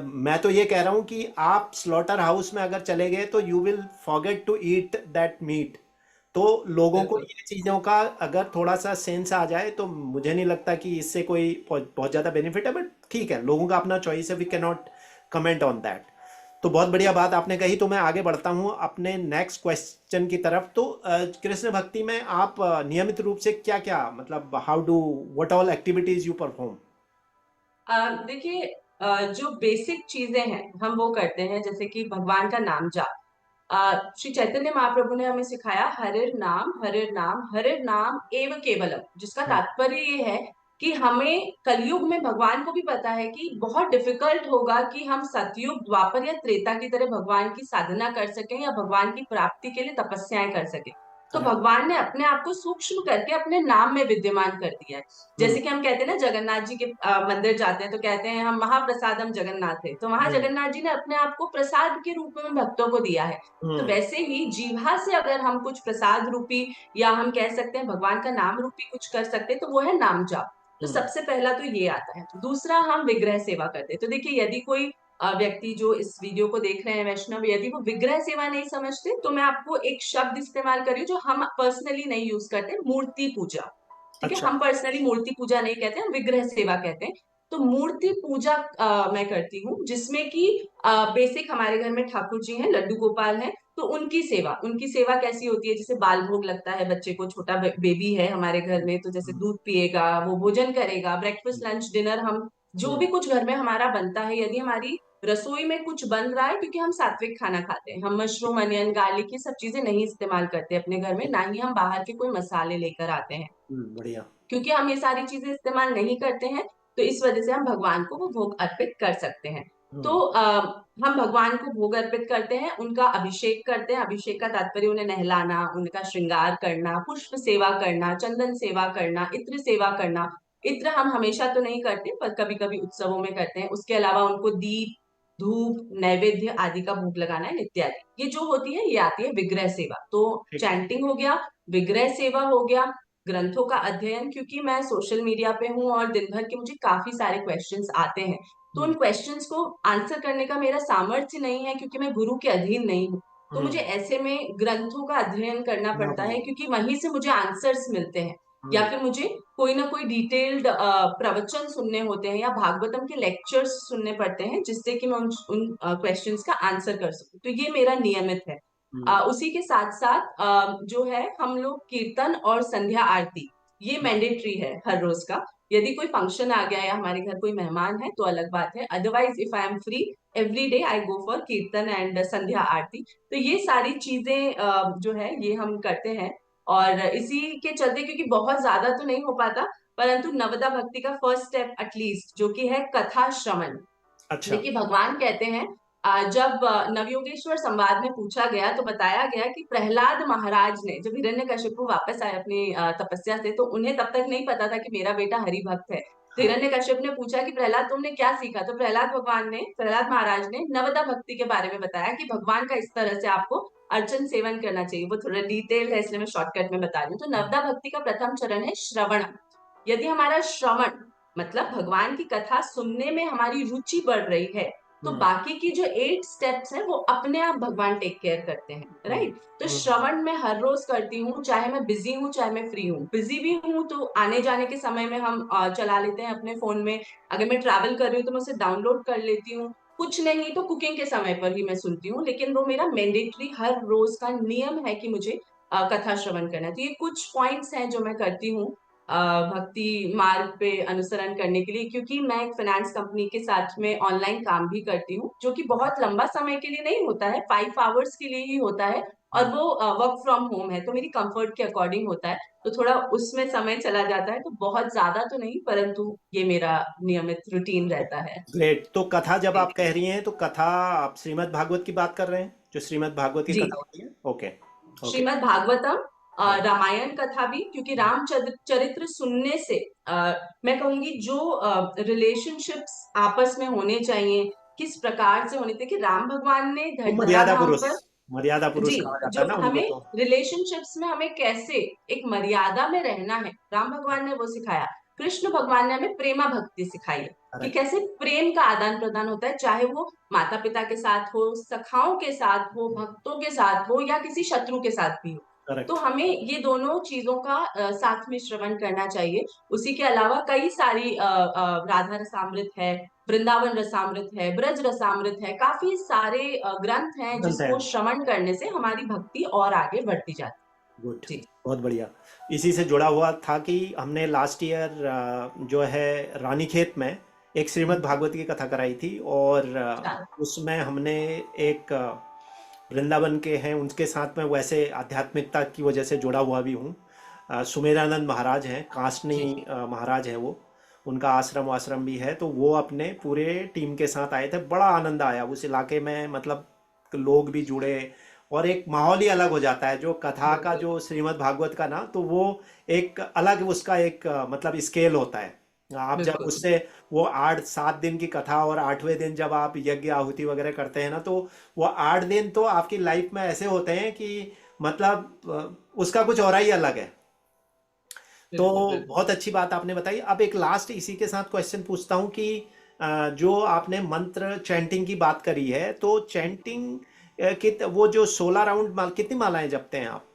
मैं तो ये कह रहा हूं कि आप स्लॉटर हाउस में अगर चले गए तो you will forget to eat that meat. तो लोगों को बिल्कुल। ये चीज़ों का अगर थोड़ा सा सेंस आ जाए तो मुझे नहीं लगता कि इससे कोई बहुत बहुत ज़्यादा बेनिफिट है, बट ठीक है, लोगों का अपना चॉइस है, we can not comment on that. तो बहुत बढ़िया बात आपने कही। तो मैं आगे बढ़ता हूँ अपने नेक्स्ट क्वेश्चन की तरफ। तो कृष्ण भक्ति में आप नियमित रूप से क्या क्या, मतलब how do, what all activities you perform? देखिए जो बेसिक चीजें हैं हम वो करते हैं, जैसे कि भगवान का नाम जाप। श्री चैतन्य महाप्रभु ने हमें सिखाया हरिर नाम हरिर नाम हरिर नाम एव केवलम, जिसका तात्पर्य ये है कि हमें कलयुग में, भगवान को भी पता है कि बहुत डिफिकल्ट होगा कि हम सतयुग द्वापर या त्रेता की तरह भगवान की साधना कर सकें या भगवान की प्राप्ति के लिए तपस्याएं कर सकें। तो करेक्ट। भगवान ने अपने आप को सूक्ष्म करके अपने नाम में विद्यमान कर दिया है। हम्म। जैसे कि हम कहते हैं ना, जगन्नाथ जी के मंदिर जाते हैं तो कहते हैं हम महाप्रसादम जगन्नाथ है, तो वहां हम्म। जगन्नाथ जी ने अपने आप को प्रसाद के रूप में भक्तों को दिया है। तो हम्म। वैसे ही जीवा से अगर हम कुछ प्रसाद रूपी, या हम कह सकते हैं भगवान का नाम रूपी कुछ कर सकते हैं, तो वो है नाम जाप। तो हम्म। सबसे पहला तो ये आता है। दूसरा, हम विग्रह सेवा करते हैं। तो देखिए, यदि कोई व्यक्ति जो इस वीडियो को देख रहे हैं वैष्णव, यदि वो विग्रह सेवा नहीं समझते, तो मैं आपको एक शब्द इस्तेमाल कर रही हूँ जो हम पर्सनली नहीं यूज करते, मूर्ति पूजा। ठीक है, अच्छा। हम पर्सनली मूर्ति पूजा नहीं कहते, हम विग्रह सेवा कहते हैं। तो मूर्ति पूजा मैं करती हूँ, जिसमें कि बेसिक हमारे घर में ठाकुर जी हैं, लड्डू गोपाल हैं, तो उनकी सेवा कैसी होती है? जैसे बाल भोग लगता है बच्चे को, छोटा बेबी है हमारे घर में, तो जैसे हम्म। दूध पिएगा, वो भोजन करेगा, ब्रेकफास्ट लंच डिनर, हम जो हम्म। भी कुछ घर में हमारा बनता है, यदि हमारी रसोई में कुछ बन रहा है, क्योंकि हम सात्विक खाना खाते हैं, हम मशरूम, अनियन, गार्लिक, ये सब चीजें नहीं इस्तेमाल करते अपने घर में, ना ही हम बाहर के कोई मसाले लेकर आते हैं, बढ़िया। क्योंकि हम ये सारी चीजें इस्तेमाल नहीं करते हैं। तो इस वजह से हम भगवान को वो भोग अर्पित कर सकते हैं। तो हम्म। हम भगवान को भोग अर्पित करते हैं, उनका अभिषेक करते हैं। अभिषेक का तात्पर्य उन्हें नहलाना, उनका श्रृंगार करना, पुष्प सेवा करना, चंदन सेवा करना, इत्र सेवा करना। इत्र हम हमेशा तो नहीं करते, पर कभी कभी उत्सवों में करते हैं। उसके अलावा उनको दीप, धूप, नैवेद्य आदि का भोग लगाना है इत्यादि। ये जो होती है, ये आती है विग्रह सेवा। तो ठीक। चैंटिंग हो गया, विग्रह सेवा हो गया, ग्रंथों का अध्ययन, क्योंकि मैं सोशल मीडिया पे हूँ और दिन भर के मुझे काफी सारे क्वेश्चंस आते हैं, तो उन हम्म। क्वेश्चंस को आंसर करने का मेरा सामर्थ्य नहीं है, क्योंकि मैं गुरु के अधीन नहीं हूँ। तो मुझे हम्म। ऐसे में ग्रंथों का अध्ययन करना ना पड़ता है, पड़ेगा। क्योंकि वहीं से मुझे आंसर्स मिलते हैं, या हम्म। फिर मुझे कोई ना कोई डिटेल्ड प्रवचन सुनने होते हैं, या भागवतम के लेक्चर्स सुनने पड़ते हैं, जिससे कि मैं उन क्वेश्चंस का आंसर कर सकूं। तो ये मेरा नियमित है। हम्म। उसी के साथ साथ जो है, हम लोग कीर्तन और संध्या आरती, ये मैंडेटरी है हर रोज का। यदि कोई फंक्शन आ गया या हमारे घर कोई मेहमान है तो अलग बात है, otherwise if I am free, every day I go for कीर्तन एंड संध्या आरती। तो ये सारी चीजें जो है, ये हम करते हैं। और इसी के चलते, क्योंकि बहुत ज्यादा तो नहीं हो पाता, परंतु नवदा भक्ति का फर्स्ट स्टेप एटलीस्ट, जो कि है कथा श्रवण। अच्छा। देखिए, भगवान कहते हैं, जब नवयोगेश्वर संवाद में पूछा गया तो बताया गया कि प्रहलाद महाराज ने, जब हिरण्यकशिपु वापस आए अपनी तपस्या से, तो उन्हें तब तक नहीं पता था कि मेरा बेटा हरि भक्त है। तो हाँ। हिरण्यकश्यप ने पूछा कि प्रहलाद, तुमने क्या सीखा? तो प्रहलाद महाराज ने नवदा भक्ति के बारे में बताया कि भगवान का इस तरह से आपको अर्चन सेवन करना चाहिए। वो थोड़ा डिटेल है, इसलिए मैं शॉर्टकट में बता रही हूँ। तो नवदा भक्ति का प्रथम चरण है श्रवण। यदि हमारा श्रवण, मतलब भगवान की कथा सुनने में हमारी रुचि बढ़ रही है, तो हम्म। बाकी की जो 8 स्टेप्स हैं वो अपने आप भगवान टेक केयर करते हैं, हम्म। राइट? तो हम्म। श्रवण मैं हर रोज करती हूँ, चाहे मैं बिजी हूँ चाहे मैं फ्री हूँ। बिजी भी हूँ तो आने जाने के समय में हम चला लेते हैं अपने फोन में। अगर मैं ट्रैवल कर रही हूँ तो मैं उसे डाउनलोड कर लेती हूँ। कुछ नहीं तो कुकिंग के समय पर ही मैं सुनती हूँ, लेकिन वो मेरा मैंडेटरी हर रोज का नियम है कि मुझे कथा श्रवण करना है। तो ये कुछ पॉइंट्स हैं जो मैं करती हूँ भक्ति मार्ग पे अनुसरण करने के लिए, क्योंकि मैं एक फाइनेंस कंपनी के साथ में ऑनलाइन काम भी करती हूँ, जो कि बहुत लंबा समय के लिए नहीं होता है, 5 आवर्स के लिए ही होता है। और हम्म। वो वर्क फ्रॉम होम है, तो मेरी कंफर्ट के अकॉर्डिंग होता है। तो थोड़ा उसमें समय चला जाता है, तो बहुत ज्यादा तो नहीं, परंतु ये मेरा नियमित रूटीन रहता है। ग्रेट। तो कथा जब जी। आप कह रही हैं तो कथा आप श्रीमद् भागवत की बात कर रहे हैं, जो श्रीमद् भागवत की जी, कथा होती है? ओके। ओके। श्रीमद् भागवतम, हाँ। रामायण कथा भी, क्योंकि चरित्र सुनने से मैं कहूंगी जो रिलेशनशिप्स आपस में होने चाहिए, किस प्रकार से होने चाहिए, कि राम भगवान ने वो मर्यादा धराधाम पुरुष, पर, मर्यादा पुरुष जी, कहा जाता जो है ना उनको हमें तो। रिलेशनशिप्स में हमें कैसे एक मर्यादा में रहना है, राम भगवान ने वो सिखाया। कृष्ण भगवान ने हमें प्रेमा भक्ति सिखाई है, कि करेक्ट। कैसे प्रेम का आदान प्रदान होता है, चाहे वो माता पिता के साथ हो, सखाओं के साथ हो, भक्तों के साथ हो, या किसी शत्रु के साथ भी हो। तो करेक्ट। हमें ये दोनों चीजों का साथ में श्रवण करना चाहिए। उसी के अलावा कई सारी राधा रसामृत है, वृंदावन रसामृत है, ब्रज रसामृत है, काफी सारे ग्रंथ हैं तुरंत है। जिसको श्रवण करने से हमारी भक्ति और आगे बढ़ती जाती गुड। है। जी। बहुत बढ़िया। इसी से जुड़ा हुआ था कि हमने लास्ट ईयर जो है रानीखेत में एक श्रीमद् भागवत की कथा कराई थी, और अच्छा। उसमें हमने एक वृंदावन के हैं उनके साथ में वैसे आध्यात्मिकता की वजह से जुड़ा हुआ भी हूँ। सुमेरानंद महाराज हैं, कांसनी जी। महाराज हैं वो, उनका आश्रम आश्रम भी है, तो वो अपने पूरे टीम के साथ आए थे। बड़ा आनंद आया उस इलाके में, मतलब लोग भी जुड़े, और एक माहौल ही अलग हो जाता है। जो कथा का बिल्कुल जो श्रीमद् भागवत का ना, तो वो एक अलग उसका एक मतलब स्केल होता है। आप जब बिल्कुल। उससे वो 8-7 दिन की कथा और 8वें दिन जब आप यज्ञ आहुति वगैरह करते हैं ना, तो वो 8 दिन तो आपकी लाइफ में ऐसे होते हैं कि मतलब उसका कुछ और ही अलग है। तो बिल्कुल बिल्कुल। बहुत अच्छी बात आपने बताई। अब एक लास्ट इसी के साथ क्वेश्चन पूछता हूँ कि जो आपने मंत्र चैंटिंग की बात करी है, तो चैंटिंग वो जो 16 राउंड कितनी मालाएं जपते हैं आप?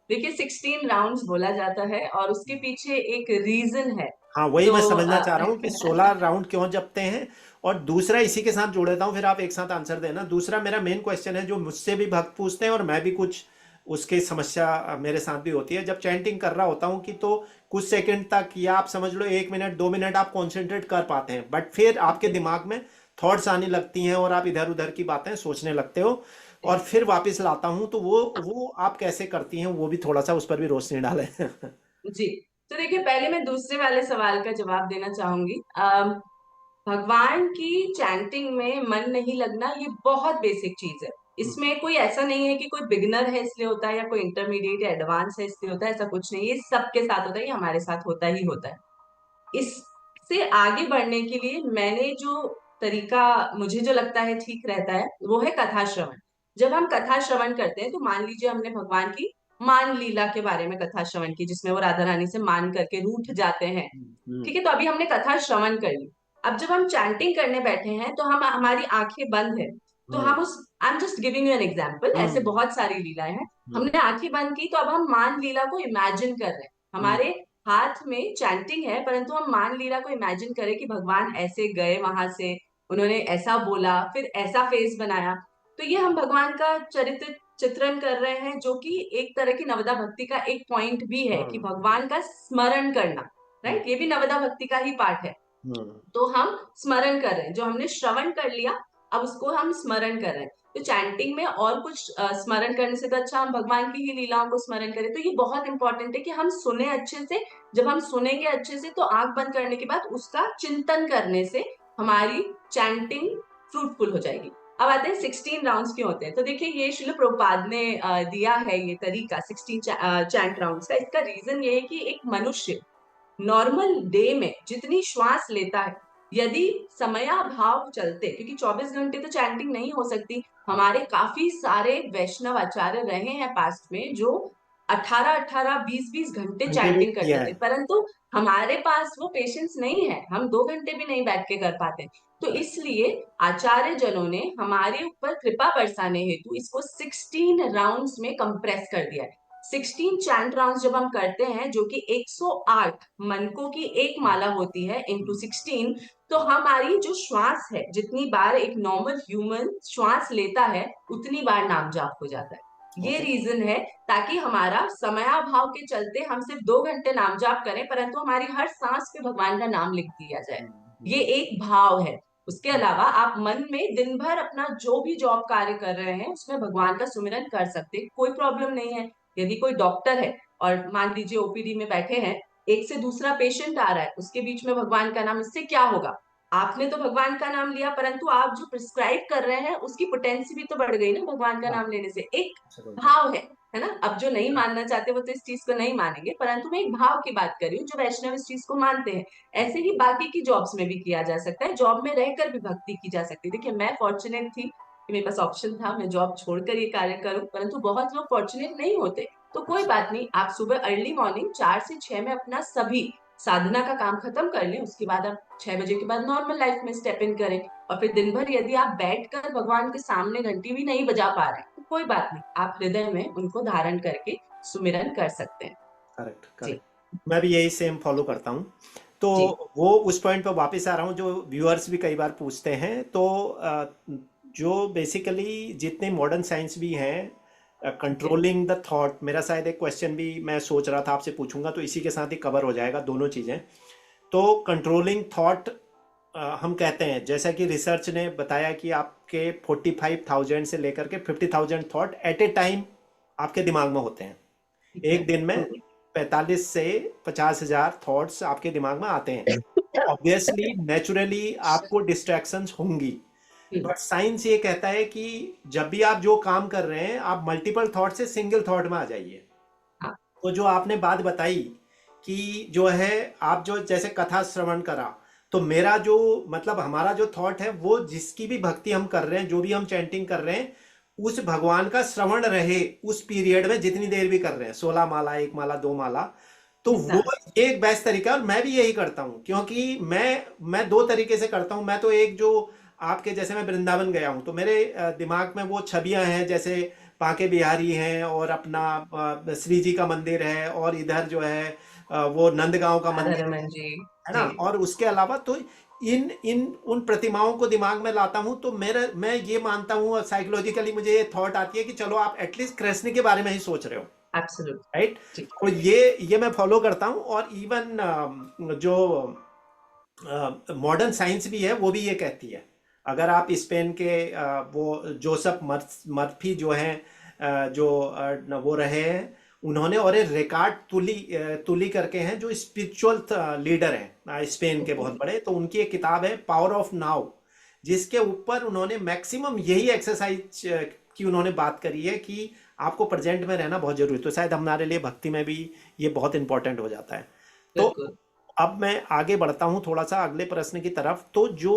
देखिए 16 राउंड्स बोला जाता है और उसके पीछे एक रीजन है। हाँ, वही तो मैं समझना चाह रहा हूँ कि 16 राउंड क्यों जपते हैं। और दूसरा इसी के साथ जोड़ देता हूँ, फिर आप एक साथ आंसर देना। दूसरा मेरा मेन क्वेश्चन है जो मुझसे भी भक्त पूछते हैं और मैं भी कुछ उसकी समस्या मेरे साथ भी होती है जब चैंटिंग कर रहा होता हूँ कि तो कुछ सेकंड तक, या आप समझ लो 1 मिनट 2 मिनट आप कॉन्सेंट्रेट कर पाते हैं, बट फिर आपके दिमाग में थॉट्स आने लगती हैं और आप इधर उधर की बातें सोचने लगते हो। और फिर वापस लाता हूँ, तो वो आप कैसे करती हैं, वो भी थोड़ा सा उस पर भी रोशनी डालें। जी, तो देखिए पहले मैं दूसरे वाले सवाल का जवाब देना चाहूंगी। भगवान की चैंटिंग में मन नहीं लगना ये बहुत बेसिक चीज है। इसमें कोई ऐसा नहीं है कि कोई बिगिनर है इसलिए होता है या कोई इंटरमीडिएट या एडवांस है इसलिए होता है, ऐसा कुछ नहीं है। ये सबके साथ होता है, ये हमारे साथ होता ही होता है। इससे आगे बढ़ने के लिए मैंने जो तरीका, मुझे जो लगता है ठीक रहता है, वो है कथा श्रवण। जब हम कथा श्रवण करते हैं तो मान लीजिए हमने भगवान की मान लीला के बारे में कथा श्रवण की जिसमें वो राधा रानी से मान करके रूठ जाते हैं। हम्म। ठीक है, तो अभी हमने कथा श्रवण कर ली। अब जब हम चैंटिंग करने बैठे हैं तो हम हमारी आंखें बंद है। तो हम्म। हम उस I am just giving you an example, ऐसे हम्म। बहुत सारी लीलाएं हैं। हम्म। हमने आंखें बंद की तो अब हम मान लीला को इमेजिन कर रहे हैं। हम्म। हमारे हाथ में चैंटिंग है परंतु हम मान लीला को इमेजिन करें कि भगवान ऐसे गए वहां से, उन्होंने ऐसा बोला, फिर ऐसा फेस बनाया। तो ये हम भगवान का चरित्र चित्रण कर रहे हैं, जो कि एक तरह की नवदा भक्ति का एक पॉइंट भी है कि हम्म। भगवान का स्मरण करना। हम्म। राइट, ये भी नवदा भक्ति का ही पार्ट है। हम्म। तो हम स्मरण कर रहे हैं, जो हमने श्रवण कर लिया अब उसको हम स्मरण कर रहे हैं। तो चैंटिंग में और कुछ स्मरण करने से तो अच्छा हम भगवान की ही लीलाओं को स्मरण करें। तो ये बहुत इंपॉर्टेंट है कि हम सुने अच्छे से। जब हम सुनेंगे अच्छे से तो आंख बंद करने के बाद उसका चिंतन करने से हमारी चैंटिंग फ्रूटफुल हो जाएगी। अब आते हैं 16 राउंड्स क्यों होते हैं। तो देखिए ये शिल प्रभुपाद ने दिया है ये तरीका 16 चैंट राउंड्स का। इसका रीजन ये है कि एक मनुष्य नॉर्मल डे में जितनी श्वास लेता है, यदि समयाभाव चलते, क्योंकि 24 घंटे तो चैंटिंग नहीं हो सकती। हाँ, हमारे काफी सारे वैष्णव आचार्य रहे हैं पास्ट में जो 18-18 20-20 घंटे घंटे भी चैंटिंग किया करते है। थे, परंतु हमारे पास वो पेशेंस नहीं है, हम 2 घंटे भी नहीं बैठ के कर पाते। तो इसलिए आचार्य जनों ने हमारे ऊपर कृपा बरसाने हेतु इसको 16 राउंड्स में कंप्रेस कर दिया है। 16 चैंट राउंड जब हम करते हैं, जो कि 108 मनकों की एक माला होती है इंटू हम्म। 16, तो हमारी जो श्वास है, जितनी बार एक नॉर्मल ह्यूमन श्वास लेता है उतनी बार नाम जाप हो जाता है। ये ओके। रीजन है, ताकि हमारा समयाभाव के चलते हम सिर्फ 2 घंटे नाम जाप करें परंतु हमारी हर सांस पे भगवान का नाम लिख दिया जाए। ये एक भाव है। उसके अलावा आप मन में दिन भर अपना जो भी जॉब कार्य कर रहे हैं उसमें भगवान का सुमिरन कर सकते हैं, कोई प्रॉब्लम नहीं है। यदि कोई डॉक्टर है और मान लीजिए ओपीडी में बैठे हैं, एक से दूसरा पेशेंट आ रहा है, उसके बीच में भगवान का नाम, इससे क्या होगा? आपने तो भगवान का नाम लिया परंतु आप जो प्रिस्क्राइब कर रहे हैं उसकी पोटेंसी भी तो बढ़ गई ना भगवान का हाँ, नाम लेने से। एक समझ गया। भाव है ना। अब जो नहीं मानना चाहते वो तो इस चीज को नहीं मानेंगे, परंतु मैं एक भाव की बात कर रही हूँ। जो वैष्णव इस चीज को मानते हैं, ऐसे ही बाकी की जॉब्स में भी किया जा सकता है, जॉब में रहकर भी भक्ति की जा सकती है। देखिए मैं फॉर्चुनेट थी कि मेरे पास ऑप्शन था, मैं जॉब छोड़कर ये कार्य करूं, परंतु बहुत लोग फॉर्चुनेट नहीं होते। तो कोई अच्छा। बात नहीं, आप सुबह अर्ली मॉर्निंग 4 से 6 में अपना सभी साधना का काम खत्म कर लें, उसके बाद आप 6 बजे के बाद नॉर्मल लाइफ में स्टेप इन करें। और फिर दिन भर यदि आप बैठकर भगवान के सामने घंटी भी नहीं बजा पा रहे हैं तो कोई बात नहीं, आप हृदय में उनको धारण करके सुमिरन कर सकते हैं। करेक्ट, जी करेक्ट। मैं भी यही सेम फॉलो करता हूँ। तो जी। वो उस पॉइंट पर वापस आ रहा हूँ जो व्यूअर्स भी कई बार पूछते हैं। तो जो बेसिकली जितने मॉडर्न साइंस भी हैं, ठीक है। कंट्रोलिंग द थॉट, मेरा शायद एक क्वेश्चन भी मैं सोच रहा था आपसे पूछूंगा, तो इसी के साथ ही कवर हो जाएगा दोनों चीज़ें। तो कंट्रोलिंग थॉट, हम कहते हैं जैसा कि रिसर्च ने बताया कि आपके 45,000 से लेकर के 50,000 थॉट एट ए टाइम आपके दिमाग में होते हैं। ठीक है। एक दिन में 45 से 50,000 थॉट्स आपके दिमाग में आते हैं। ऑब्वियसली नेचुरली आपको डिस्ट्रैक्शंस होंगी। हम्म, बट साइंस ये कहता है कि जब भी आप जो काम कर रहे हैं आप मल्टीपल थॉट से सिंगल थॉट में आ जाइए। हाँ, तो जो आपने बात बताई कि जो है आप जो जैसे कथा श्रवण करा, तो मेरा जो मतलब हमारा जो थॉट है वो जिसकी भी भक्ति हम कर रहे हैं, जो भी हम चैंटिंग कर रहे हैं, उस भगवान का श्रवण रहे उस पीरियड में जितनी देर भी कर रहे हैं, 16 माला, 1 माला, 2 माला। तो वो एग्जैक्ट। एक बेस्ट तरीका है और मैं भी यही करता हूँ, क्योंकि मैं दो तरीके से करता हूँ। मैं तो एक जो आपके जैसे मैं वृंदावन गया हूँ तो मेरे दिमाग में वो छवियां हैं, जैसे बांके बिहारी हैं और अपना श्री जी का मंदिर है, और इधर जो है वो नंदगांव का राधा मंदिर रमन जी। है ना। जी। और उसके अलावा तो इन इन उन प्रतिमाओं को दिमाग में लाता हूँ, तो मैं ये मानता हूँ, साइकोलॉजिकली मुझे ये थॉट आती है कि चलो आप एटलीस्ट कृष्ण के बारे में ही सोच रहे हो, एब्सोल्युटली। राइट। जी। तो ये मैं फॉलो करता हूँ। और इवन जो मॉडर्न साइंस भी है वो भी ये कहती है। अगर आप स्पेन के वो जोसेफ मर्फी जो हैं, वो रहे हैं, उन्होंने, और एक रिकार्ड तुली करके हैं जो स्पिरिचुअल लीडर हैं स्पेन के बहुत बड़े, तो उनकी एक किताब है पावर ऑफ नाउ, जिसके ऊपर उन्होंने मैक्सिमम यही एक्सरसाइज की उन्होंने बात करी है कि आपको प्रेजेंट में रहना बहुत जरूरी है। तो शायद हमारे लिए भक्ति में भी ये बहुत इंपॉर्टेंट हो जाता है। तो बिल्कुल। अब मैं आगे बढ़ता हूँ थोड़ा सा अगले प्रश्न की तरफ। तो जो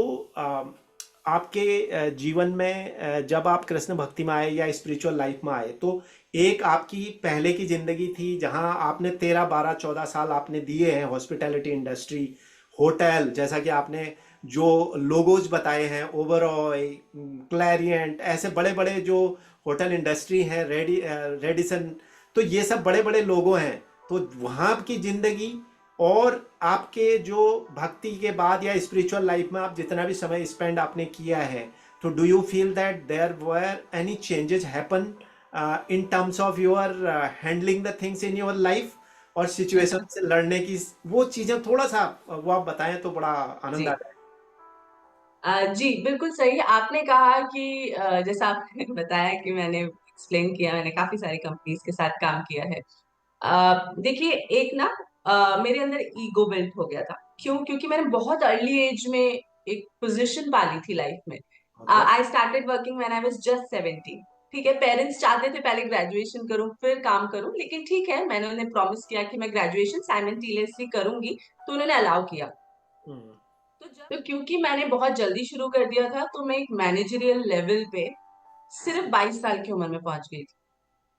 आपके जीवन में जब आप कृष्ण भक्ति में आए या स्पिरिचुअल लाइफ में आए, तो एक आपकी पहले की जिंदगी थी जहां आपने 13, 12, 14 साल आपने दिए हैं हॉस्पिटैलिटी इंडस्ट्री, होटल, जैसा कि आपने जो लोगोज बताए हैं, ओबरॉय, क्लैरियंट, ऐसे बड़े बड़े जो होटल इंडस्ट्री हैं, रेडिसन, तो ये सब बड़े बड़े लोगो हैं। तो वहाँ की जिंदगी और आपके जो भक्ति के बाद या स्पिरिचुअल लाइफ में आप जितना भी समय स्पेंड आपने किया है, तो do you feel that there were any changes happen in terms of your handling the things in your life, और सिचुएशन से लड़ने की वो चीजें थोड़ा सा वो आप बताएं तो बड़ा आनंद आ जी। जाए। जी, बिल्कुल सही आपने कहा कि जैसा आपने बताया कि मैंने एक्सप्लेन किया, मैंने काफी सारी कंपनीज के साथ काम किया है। देखिए, एक ना मेरे अंदर ईगो बिल्ट हो गया था। क्यों? क्योंकि मैंने बहुत अर्ली एज में एक पोजीशन पाली थी लाइफ में। Okay. I started working when I was just 17। ठीक है, पेरेंट्स चाहते थे पहले ग्रेजुएशन करूं फिर काम करूं, लेकिन ठीक है, मैंने उन्हें प्रॉमिस किया कि मैं ग्रेजुएशन साइमल्टेनियसली करूंगी, तो उन्होंने अलाउ किया। तो क्योंकि मैंने बहुत जल्दी शुरू कर दिया था, तो मैं एक मैनेजरियल लेवल पे सिर्फ 22 साल की उम्र में पहुंच गई थी।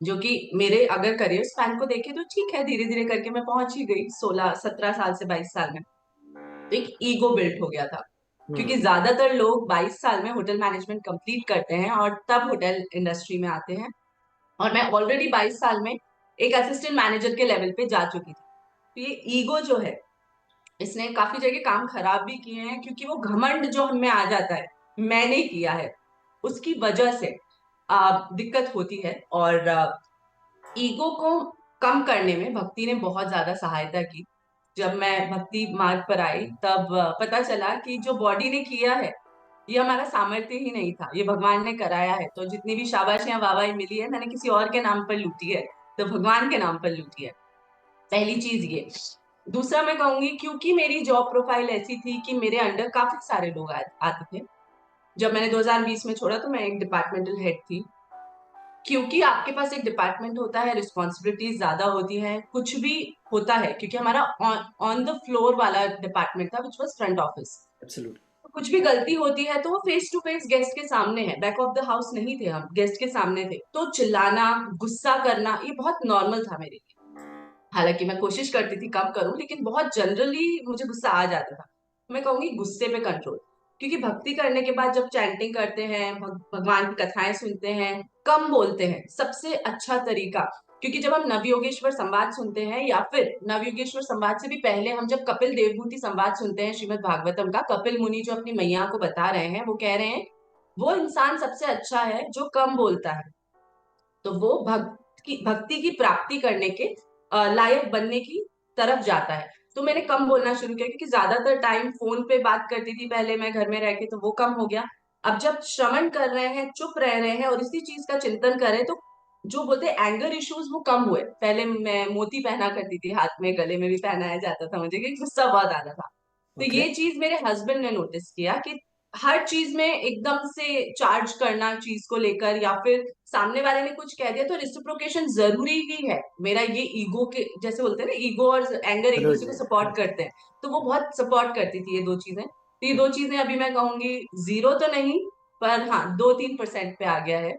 जो कि मेरे अगर करियर स्पैन को देखे तो ठीक है, धीरे धीरे करके मैं पहुंच ही गई 16 17 साल से 22 साल में। तो एक ईगो बिल्ड हो गया था, हम्म। क्योंकि ज्यादातर लोग 22 साल में होटल मैनेजमेंट कंप्लीट करते हैं और तब होटल इंडस्ट्री में आते हैं। और मैं ऑलरेडी 22 साल में एक असिस्टेंट मैनेजर के लेवल पे जा चुकी थी। तो ये ईगो जो है, इसने काफी जगह काम खराब भी किए हैं, क्योंकि वो घमंड जो हमें आ जाता है, मैंने किया है, उसकी वजह से दिक्कत होती है। और ईगो को कम करने में भक्ति ने बहुत ज्यादा सहायता की। जब मैं भक्ति मार्ग पर आई, तब पता चला कि जो बॉडी ने किया है, ये हमारा सामर्थ्य ही नहीं था, ये भगवान ने कराया है। तो जितनी भी शाबाशियां वाहवाही मिली है, मैंने किसी और के नाम पर लूटी है, तो भगवान के नाम पर लूटी है। पहली चीज ये। दूसरा मैं कहूंगी, क्योंकि मेरी जॉब प्रोफाइल ऐसी थी कि मेरे अंडर काफी सारे लोग आते थे। जब मैंने 2020 में छोड़ा, तो मैं एक डिपार्टमेंटल हेड थी। क्योंकि आपके पास एक डिपार्टमेंट होता है, रिस्पॉन्सिबिलिटीज ज्यादा होती है, कुछ भी होता है, क्योंकि हमारा ऑन द फ्लोर वाला डिपार्टमेंट था, which was front office. Absolutely. कुछ भी गलती होती है तो वो फेस टू फेस गेस्ट के सामने है, बैक ऑफ द हाउस नहीं थे हम, गेस्ट के सामने थे। तो चिल्लाना, गुस्सा करना, ये बहुत नॉर्मल था मेरे लिए। हालांकि मैं कोशिश करती थी कम करूं, लेकिन बहुत जनरली मुझे गुस्सा आ जाता था। मैं कहूंगी गुस्से पे कंट्रोल। क्योंकि भक्ति करने के बाद जब चैंटिंग करते हैं, भगवान की कथाएं सुनते हैं, कम बोलते हैं, सबसे अच्छा तरीका। क्योंकि जब हम नवयोगेश्वर संवाद सुनते हैं, या फिर नवयोगेश्वर संवाद से भी पहले हम जब कपिल देवभूति संवाद सुनते हैं, श्रीमद् भागवतम का, कपिल मुनि जो अपनी मैया को बता रहे हैं, वो कह रहे हैं वो इंसान सबसे अच्छा है जो कम बोलता है। तो वो भक्ति की प्राप्ति करने के लायक बनने की तरफ जाता है। तो मैंने कम बोलना शुरू किया, क्योंकि ज्यादातर टाइम फोन पे बात करती थी पहले मैं घर में रह के, तो वो कम हो गया। अब जब श्रवण कर रहे हैं, चुप रह रहे हैं और इसी चीज का चिंतन कर रहे हैं, तो जो बोलते हैं एंगर इश्यूज, वो कम हुए। पहले मैं मोती पहना करती थी हाथ में, गले में भी पहनाया जाता था मुझे, क्योंकि गुस्सा बहुत आता था। तो ओके। ये चीज मेरे हस्बैंड ने नोटिस किया कि हर चीज में एकदम से चार्ज करना चीज को लेकर, या फिर सामने वाले ने कुछ कह दिया तो रिसिप्रोकेशन जरूरी ही है। मेरा ये ईगो के जैसे बोलते हैं ना, ईगो और एंगर एक दूसरे को एब्सोल्युटली। सपोर्ट करते हैं, तो वो बहुत सपोर्ट करती थी ये दो चीजें। तो ये दो चीजें अभी मैं कहूंगी जीरो तो नहीं, पर हाँ 2-3% पे आ गया है।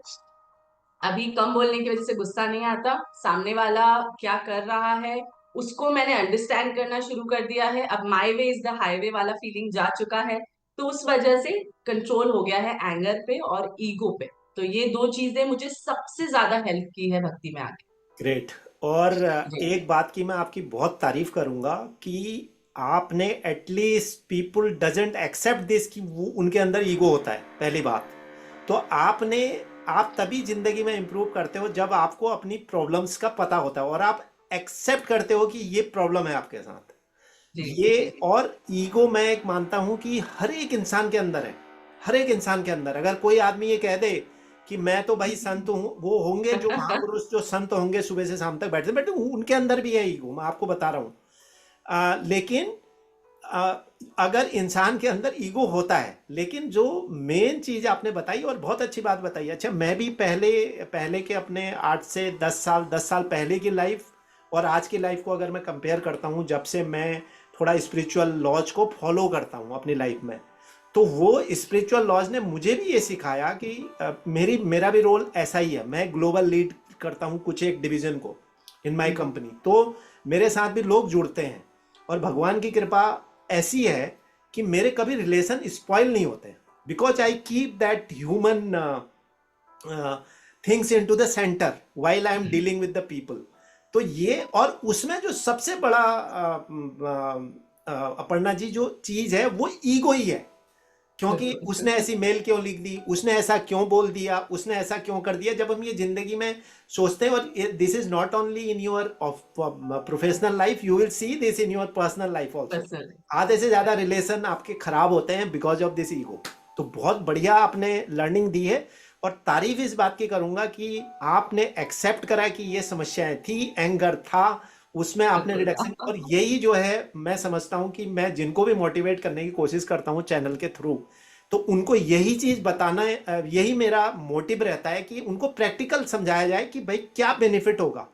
अभी कम बोलने की वजह से गुस्सा नहीं आता, सामने वाला क्या कर रहा है उसको मैंने अंडरस्टैंड करना शुरू कर दिया है। अब माई वे इज द हाईवे वाला फीलिंग जा चुका है, तो उस वजह से कंट्रोल हो गया है एंगर पे और ईगो पे। तो ये दो चीजें मुझे सबसे ज्यादा हेल्प की है भक्ति में आके। ग्रेट। और जी। एक बात की मैं आपकी बहुत तारीफ करूंगा कि आपने at least people doesn't accept this कि वो उनके अंदर ईगो होता है, पहली बात। तो आपने, आप तभी जिंदगी में इंप्रूव करते हो जब आपको अपनी प्रॉब्लम्स का पता होता है और आप एक्सेप्ट करते हो कि ये प्रॉब्लम है आपके साथ। जी। ये, जी। और ईगो मैं एक मानता हूं कि हर एक इंसान के अंदर है। हर एक इंसान के अंदर अगर कोई आदमी ये कह दे कि मैं तो भाई संत हूँ, वो होंगे जो महापुरुष जो संत होंगे सुबह से शाम तक बैठते, बट उनके अंदर भी है ईगो, मैं आपको बता रहा हूँ। लेकिन आ, अगर इंसान के अंदर ईगो होता है, लेकिन जो मेन चीज आपने बताई और बहुत अच्छी बात बताई। अच्छा, मैं भी पहले पहले के अपने 8 से 10 साल, 10 साल पहले की लाइफ और आज की लाइफ को अगर मैं कंपेयर करता हूँ, जब से मैं थोड़ा स्पिरिचुअल लॉज को फॉलो करता हूँ अपनी लाइफ में, तो वो स्पिरिचुअल लॉज ने मुझे भी ये सिखाया कि मेरा भी रोल ऐसा ही है। मैं ग्लोबल लीड करता हूँ कुछ एक डिवीजन को इन माय हम्म। कंपनी, तो मेरे साथ भी लोग जुड़ते हैं। और भगवान की कृपा ऐसी है कि मेरे कभी रिलेशन स्पॉइल नहीं होते, because I keep that human things into the center while I am dealing with the people. तो ये, और उसमें जो सबसे बड़ा अपर्णा जी जो चीज है वो ईगो ही है। क्योंकि बिल्कुल। उसने ऐसी मेल क्यों लिख दी, उसने ऐसा क्यों बोल दिया, उसने ऐसा क्यों कर दिया। जब हम ये जिंदगी में सोचते हैं, और this is not only in your professional life, you will see this in your personal life also. Personal. आधे से ज्यादा रिलेशन आपके खराब होते हैं बिकॉज ऑफ दिस ईगो। तो बहुत बढ़िया आपने लर्निंग दी है, और तारीफ इस बात की करूंगा कि आपने एक्सेप्ट करा कि ये समस्याएं थी, एंगर था, उसमें आपने बिल्कुल। रिडक्शन। और यही जो है मैं समझता हूं कि मैं जिनको भी मोटिवेट करने की कोशिश करता हूं चैनल के थ्रू, तो उनको यही चीज बताना है, यही मेरा मोटिव रहता है कि उनको प्रैक्टिकल समझाया जाए कि भाई क्या बेनिफिट होगा।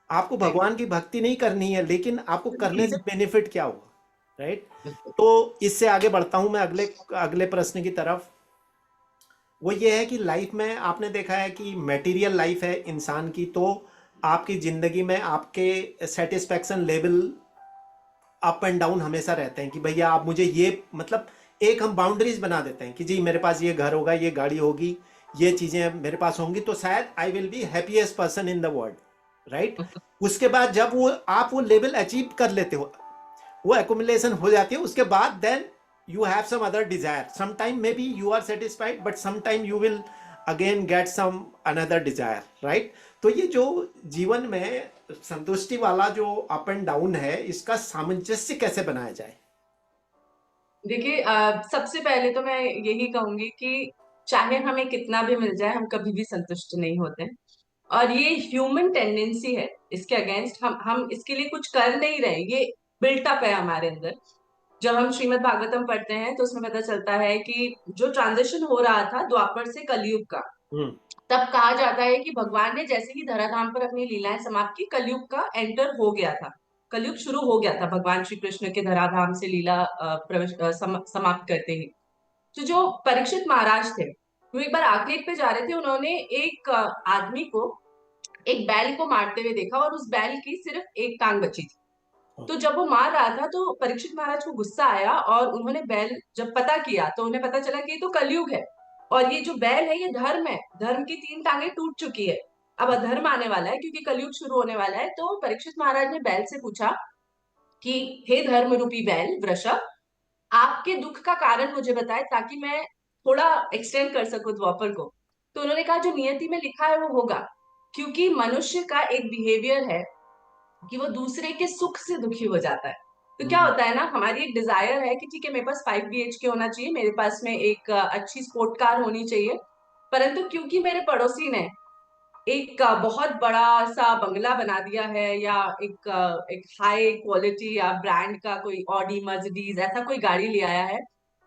आपको भगवान की भक्ति नहीं करनी है, लेकिन आपको करने से बेनिफिट क्या होगा, राइट। बिल्कुल। तो इससे आगे बढ़ता हूं मैं अगले अगले प्रश्न की तरफ। वो ये है कि लाइफ में आपने देखा है कि मटेरियल लाइफ है इंसान की, तो आपकी जिंदगी में आपके satisfaction level up and down हमेशा रहते हैं कि भैया आप मुझे ये, मतलब एक हम बाउंड्रीज बना देते हैं कि जी मेरे पास ये घर होगा, ये गाड़ी होगी, ये चीजें मेरे पास होंगी, तो शायद I will be happiest person in the world, right. उसके बाद जब वो आप वो लेवल अचीव कर लेते हो, वो एक्युमुलेशन हो जाती है, उसके बाद then you have some other desire. Sometime maybe you are satisfied, but sometime you will again get some another desire, right? तो ये जो जीवन में संतुष्टि वाला जो अप एंड डाउन है, इसका सामंजस्य कैसे बनाया जाए? देखिए, सबसे पहले तो मैं यही कहूंगी कि चाहे हमें कितना भी मिल जाए, हम कभी भी संतुष्ट नहीं होते। और ये ह्यूमन टेंडेंसी है, इसके अगेंस्ट हम इसके लिए कुछ कर नहीं रहे, ये बिल्ट अप है हमारे अंदर। जब हम श्रीमद् भागवतम पढ़ते हैं तो उसमें पता चलता है कि जो ट्रांजिशन हो रहा था द्वापर से कलयुग का, हम्म। तब कहा जाता है कि भगवान ने जैसे ही धराधाम पर अपनी लीलाएं समाप्त की, कलयुग का एंटर हो गया था। कलयुग शुरू हो गया था भगवान श्री कृष्ण के धराधाम से लीला समाप्त करते ही। तो जो परीक्षित महाराज थे, वो एक बार आखिरी पे जा रहे थे, उन्होंने एक आदमी को, एक बैल को मारते हुए देखा, और उस बैल की सिर्फ एक टांग बची थी। तो जब वो मार रहा था तो परीक्षित महाराज को गुस्सा आया, और उन्होंने बैल जब पता किया तो उन्हें पता चला कि ये तो कलयुग है, और ये जो बैल है ये धर्म है, धर्म की 3 टांगे टूट चुकी है, अब अधर्म आने वाला है क्योंकि कलयुग शुरू होने वाला है। तो परीक्षित महाराज ने बैल से पूछा कि हे धर्म रूपी बैल वृषभ, आपके दुख का कारण मुझे बताए ताकि मैं थोड़ा एक्सटेंड कर सकूं द्वापर को। तो उन्होंने कहा जो नियति में लिखा है वो होगा, क्योंकि मनुष्य का एक बिहेवियर है कि वो दूसरे के सुख से दुखी हो जाता है। तो क्या हम्म। होता है ना, हमारी एक डिजायर है कि ठीक है मेरे पास 5 BHK होना चाहिए, मेरे पास में एक अच्छी स्पोर्ट कार होनी चाहिए, परंतु क्योंकि मेरे पड़ोसी ने एक बहुत बड़ा सा बंगला बना दिया है, या एक हाई क्वालिटी या ब्रांड का कोई ऑडी मर्सिडीज ऐसा कोई गाड़ी ले आया है,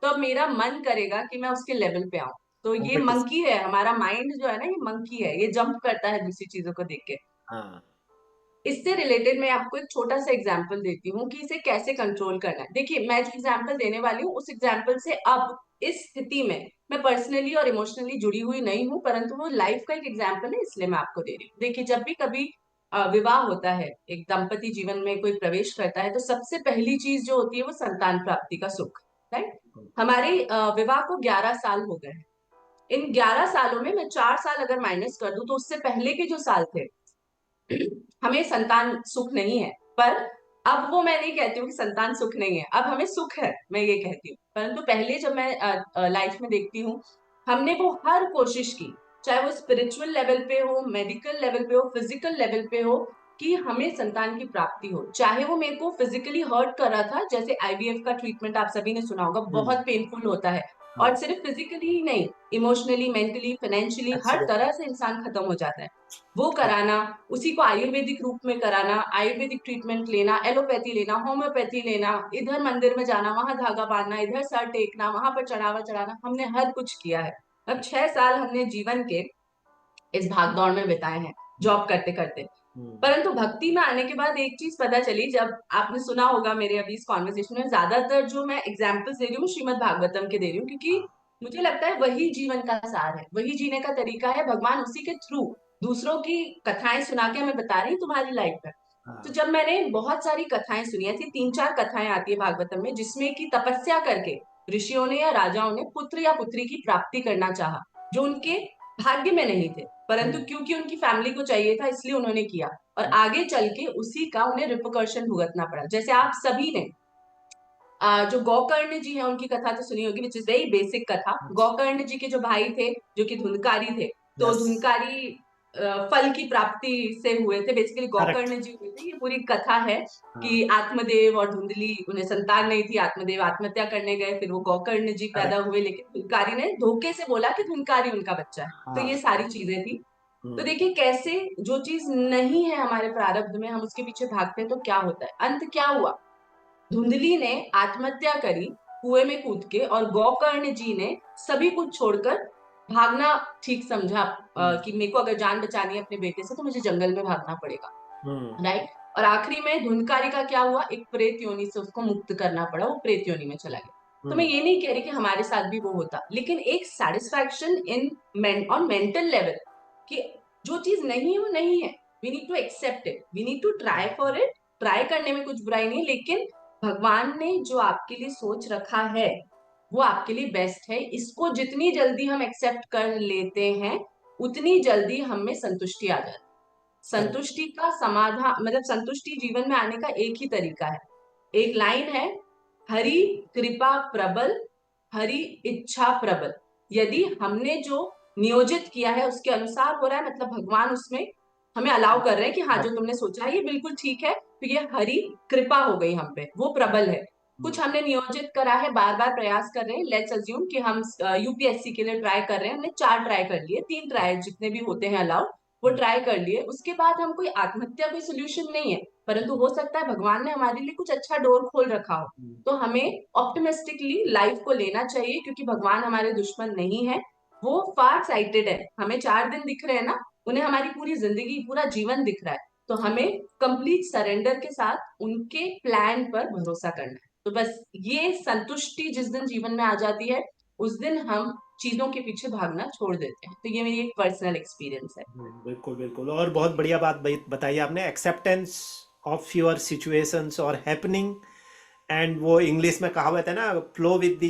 तो अब मेरा मन करेगा कि मैं उसके लेवल पे आऊं। तो ये कॉम्पिटिशन। मंकी है, हमारा माइंड जो है ना, ये मंकी है, ये जंप करता है दूसरी चीजों को देख के। हाँ। इससे रिलेटेड मैं आपको एक छोटा सा एग्जाम्पल देती हूँ कि इसे कैसे कंट्रोल करना है। देखिए, मैं जो एग्जाम्पल देने वाली हूँ, उस एग्जाम्पल से अब इस स्थिति में मैं पर्सनली और इमोशनली जुड़ी हुई नहीं हूँ, परंतु वो लाइफ का एक एग्जाम्पल है, इसलिए मैं आपको दे रही हूँ। देखिए, जब भी कभी विवाह होता है, एक दंपति जीवन में कोई प्रवेश करता है, तो सबसे पहली चीज जो होती है वो संतान प्राप्ति का सुख। राइट। हमारे विवाह को 11 साल हो गए हैं। इन 11 सालों में मैं 4 साल अगर माइनस कर दूं, तो उससे पहले के जो साल थे, हमें संतान सुख नहीं है। पर अब वो मैं नहीं कहती हूँ कि संतान सुख नहीं है, अब हमें सुख है, मैं ये कहती हूँ। परंतु पहले जब मैं लाइफ में देखती हूँ, हमने वो हर कोशिश की, चाहे वो स्पिरिचुअल लेवल पे हो, मेडिकल लेवल पे हो, फिजिकल लेवल पे हो, कि हमें संतान की प्राप्ति हो। चाहे वो मेरे को फिजिकली हर्ट कर रहा था, जैसे आईवीएफ का ट्रीटमेंट आप सभी ने सुना होगा, बहुत हम्म। पेनफुल होता है। और हाँ। सिर्फ फिजिकली ही नहीं, इमोशनली, मेंटली, फाइनेंशियली, हर एब्सोल्युटली। तरह से इंसान खत्म हो जाता है। वो कराना, उसी को आयुर्वेदिक रूप में कराना, आयुर्वेदिक ट्रीटमेंट लेना, एलोपैथी लेना, होम्योपैथी लेना, इधर मंदिर में जाना, वहां धागा बांधना, इधर सर टेकना, वहां पर चढ़ावा चढ़ाना, हमने हर कुछ किया है। अब 6 साल हमने जीवन के इस भागदौड़ में बिताए हैं, जॉब करते करते। हम्म। परंतु भक्ति में आने के बाद एक चीज पता चली, जब आपने सुना होगा मेरे अभी इस कॉन्वर्सेशन में, ज्यादातर जो मैं एग्जाम्पल्स दे रही हूँ, श्रीमद भागवतम के दे रही हूँ, क्योंकि मुझे लगता है वही जीवन का सार है, वही जीने का तरीका है। भगवान उसी के थ्रू दूसरों की कथाएं सुना के हमें बता रहे हैं तुम्हारी लाइफ में। तो हाँ। जब मैंने बहुत सारी कथाएं सुनी, ऐसी 3-4 कथाएं आती है भागवतम में, जिसमें कि तपस्या करके ऋषियों ने या राजाओं ने पुत्र या पुत्री की प्राप्ति करना चाहा, जो उनके भाग्य में नहीं थे, परंतु हम्म। क्योंकि उनकी फैमिली को चाहिए था, इसलिए उन्होंने किया। और आगे चल के उसी का उन्हें रिपरकर्शन भुगतना पड़ा। जैसे आप सभी ने जो गोकर्ण जी हैं, उनकी कथा तो सुनी होगी, विच इज वेरी बेसिक कथा। गोकर्ण जी के जो भाई थे, जो कि धुनकारी थे, तो यस। धुनकारी फल की प्राप्ति से हुए थे, बेसिकली करेक्ट। गोकर्ण जी हुए थे। ये पूरी कथा है हाँ। कि आत्मदेव और धुंधली, उन्हें संतान नहीं थी, आत्मदेव आत्महत्या करने गए, फिर वो गोकर्ण जी पैदा करेक्ट। हुए, लेकिन धुनकारी ने धोखे से बोला कि धुनकारी उनका बच्चा है। तो हाँ। ये सारी चीजें थी। तो हम्म। देखिए, कैसे जो चीज नहीं है हमारे प्रारब्ध में, हम उसके पीछे भागते हैं, तो क्या होता है, अंत क्या हुआ। धुंधली ने आत्महत्या करी कुएं में कूद के, और गोकर्ण जी ने सभी कुछ छोड़कर भागना ठीक समझा, हम्म। कि मेरे को अगर जान बचानी है अपने बेटे से, तो मुझे जंगल में भागना पड़ेगा। हम्म। राइट। और आखिरी में धुंधकारी का क्या हुआ, एक प्रेत योनि से उसको मुक्त करना पड़ा, वो प्रेत योनि में चला गया। तो मैं हम्म। ये नहीं कह रही कि हमारे साथ भी वो होता, लेकिन एक satisfaction in on mental level, कि जो चीज नहीं है वो नहीं है, we need to accept it, we need to try for it. Try करने में कुछ बुराई नहीं, लेकिन भगवान ने जो आपके लिए सोच रखा है, वो आपके लिए बेस्ट है। इसको जितनी जल्दी हम एक्सेप्ट कर लेते हैं, उतनी जल्दी हम में संतुष्टि आ जाती है। करेक्ट। संतुष्टि का समाधान, मतलब संतुष्टि जीवन में आने का एक ही तरीका है। एक लाइन है, हरि कृपा प्रबल, हरि इच्छा प्रबल। यदि हमने जो नियोजित किया है उसके अनुसार हो रहा है, मतलब भगवान उसमें हमें अलाउ कर रहे हैं कि हाँ, जो तुमने सोचा है ये बिल्कुल ठीक है, तो ये हरि कृपा हो गई हम पे, वो प्रबल है। कुछ हम्म। हमने नियोजित करा है, बार बार प्रयास कर रहे हैं। लेट्स अज्यूम कि हम यूपीएससी के लिए ट्राई कर रहे हैं, हमने 4 ट्राई कर लिए, 3 ट्राई जितने भी होते हैं अलाउ, वो ट्राई कर लिए। उसके बाद हम कोई आत्महत्या, कोई सोल्यूशन नहीं है, परंतु हो सकता है भगवान ने हमारे लिए कुछ अच्छा डोर खोल रखा हो। हम्म। तो हमें ऑप्टिमिस्टिकली लाइफ को लेना चाहिए, क्योंकि भगवान हमारे दुश्मन नहीं है, वो फार साइटेड है। हमें 4 दिन दिख रहे हैं ना, उन्हें हमारी पूरी जिंदगी, पूरा जीवन दिख रहा है। तो हमें कंप्लीट सरेंडर के साथ उनके प्लान पर भरोसा करना है। तो बस ये संतुष्टि जिस दिन जीवन में आ जाती है, उस दिन हम चीजों के पीछे भागना छोड़ देते हैं। तो ये मेरी एक पर्सनल एक्सपीरियंस है। बिल्कुल बिल्कुल, और बहुत बढ़िया बात बताई आपने, एक्सेप्टेंस ऑफ योर सिचुएशंस और हैपनिंग। एंड वो इंग्लिश में कहावत है ना, flow with the,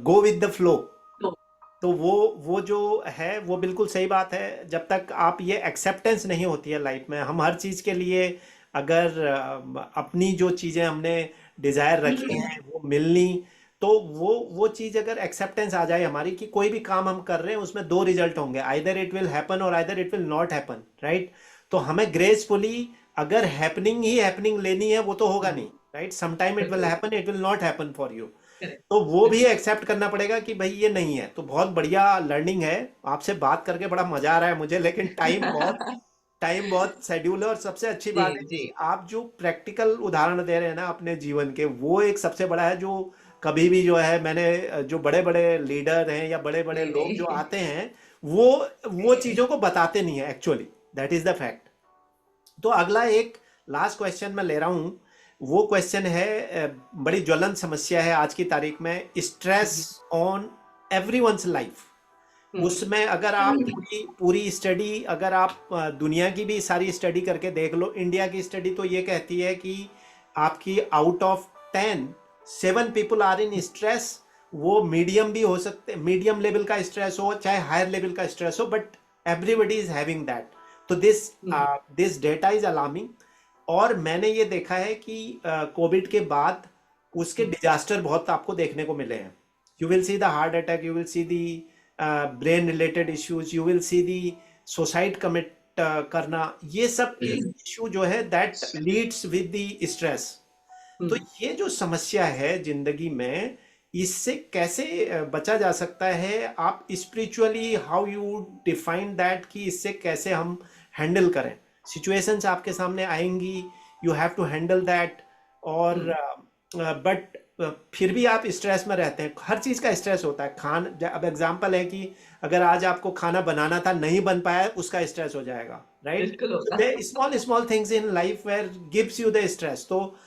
go with the flow. तो तो वो जो है वो बिल्कुल सही बात है। जब तक आप ये एक्सेप्टेंस नहीं होती है लाइफ में, हम हर चीज़ के लिए अगर अपनी जो चीज़ें हमने डिज़ायर रखी हैं वो मिलनी, तो वो चीज़ अगर एक्सेप्टेंस आ जाए हमारी कि कोई भी काम हम कर रहे हैं उसमें दो रिजल्ट होंगे, आइदर इट विल हैपन और either it will not happen, right. तो हमें ग्रेसफुली अगर हैपनिंग ही हैपनिंग लेनी है, वो तो होगा नहीं, राइट। समटाइम इट विल बिल्कुल happen, it will not happen for you. Correct. तो वो भी बिल्कुल। एक्सेप्ट करना पड़ेगा कि भाई ये नहीं है। तो बहुत बढ़िया लर्निंग है, आपसे बात करके बड़ा मजा आ रहा है मुझे, लेकिन टाइम बहुत शेड्यूल है। और सबसे अच्छी जी बात है जी। कि आप जो प्रैक्टिकल उदाहरण दे रहे हैं ना अपने जीवन के, वो एक सबसे बड़ा है, जो कभी भी जो है मैंने जो बड़े बड़े लीडर हैं या बड़े बड़े नहीं लोग जो नहीं। आते हैं वो वो चीज़ों को बताते नहीं है actually. That is the fact. तो अगला एक लास्ट क्वेश्चन मैं ले रहा हूँ। वो क्वेश्चन है बड़ी ज्वलंत समस्या है आज की तारीख में, स्ट्रेस ऑन एवरीवन्स लाइफ। उसमें अगर आप पूरी पूरी स्टडी, अगर आप दुनिया की भी सारी स्टडी करके देख लो, इंडिया की स्टडी तो ये कहती है कि आपकी out of 10 7 people are in stress. वो मीडियम भी हो सकते, मीडियम लेवल का स्ट्रेस हो चाहे हायर लेवल का स्ट्रेस हो, but everybody is having that. तो दिस डेटा इज अलार्मिंग। और मैंने ये देखा है कि कोविड के बाद उसके डिजास्टर बहुत आपको देखने को मिले हैं। You will see the heart attack, you will see the brain related issues, you will see the suicide commit करना, ये सब इशू जो है that leads with the stress. तो ये जो समस्या है जिंदगी में, इससे कैसे बचा जा सकता है? आप spiritually how you define that कि इससे कैसे हम हैंडल करें? सिचुएशंस आपके सामने आएंगी, you have to handle that. और बट फिर भी आप स्ट्रेस में रहते हैं, हर चीज़ का स्ट्रेस होता है। अब एग्जांपल है कि अगर आज आपको खाना बनाना था, नहीं बन पाया, उसका स्ट्रेस हो जाएगा, राइट? बिल्कुल होगा। They small small things in life where gives you the stress. तो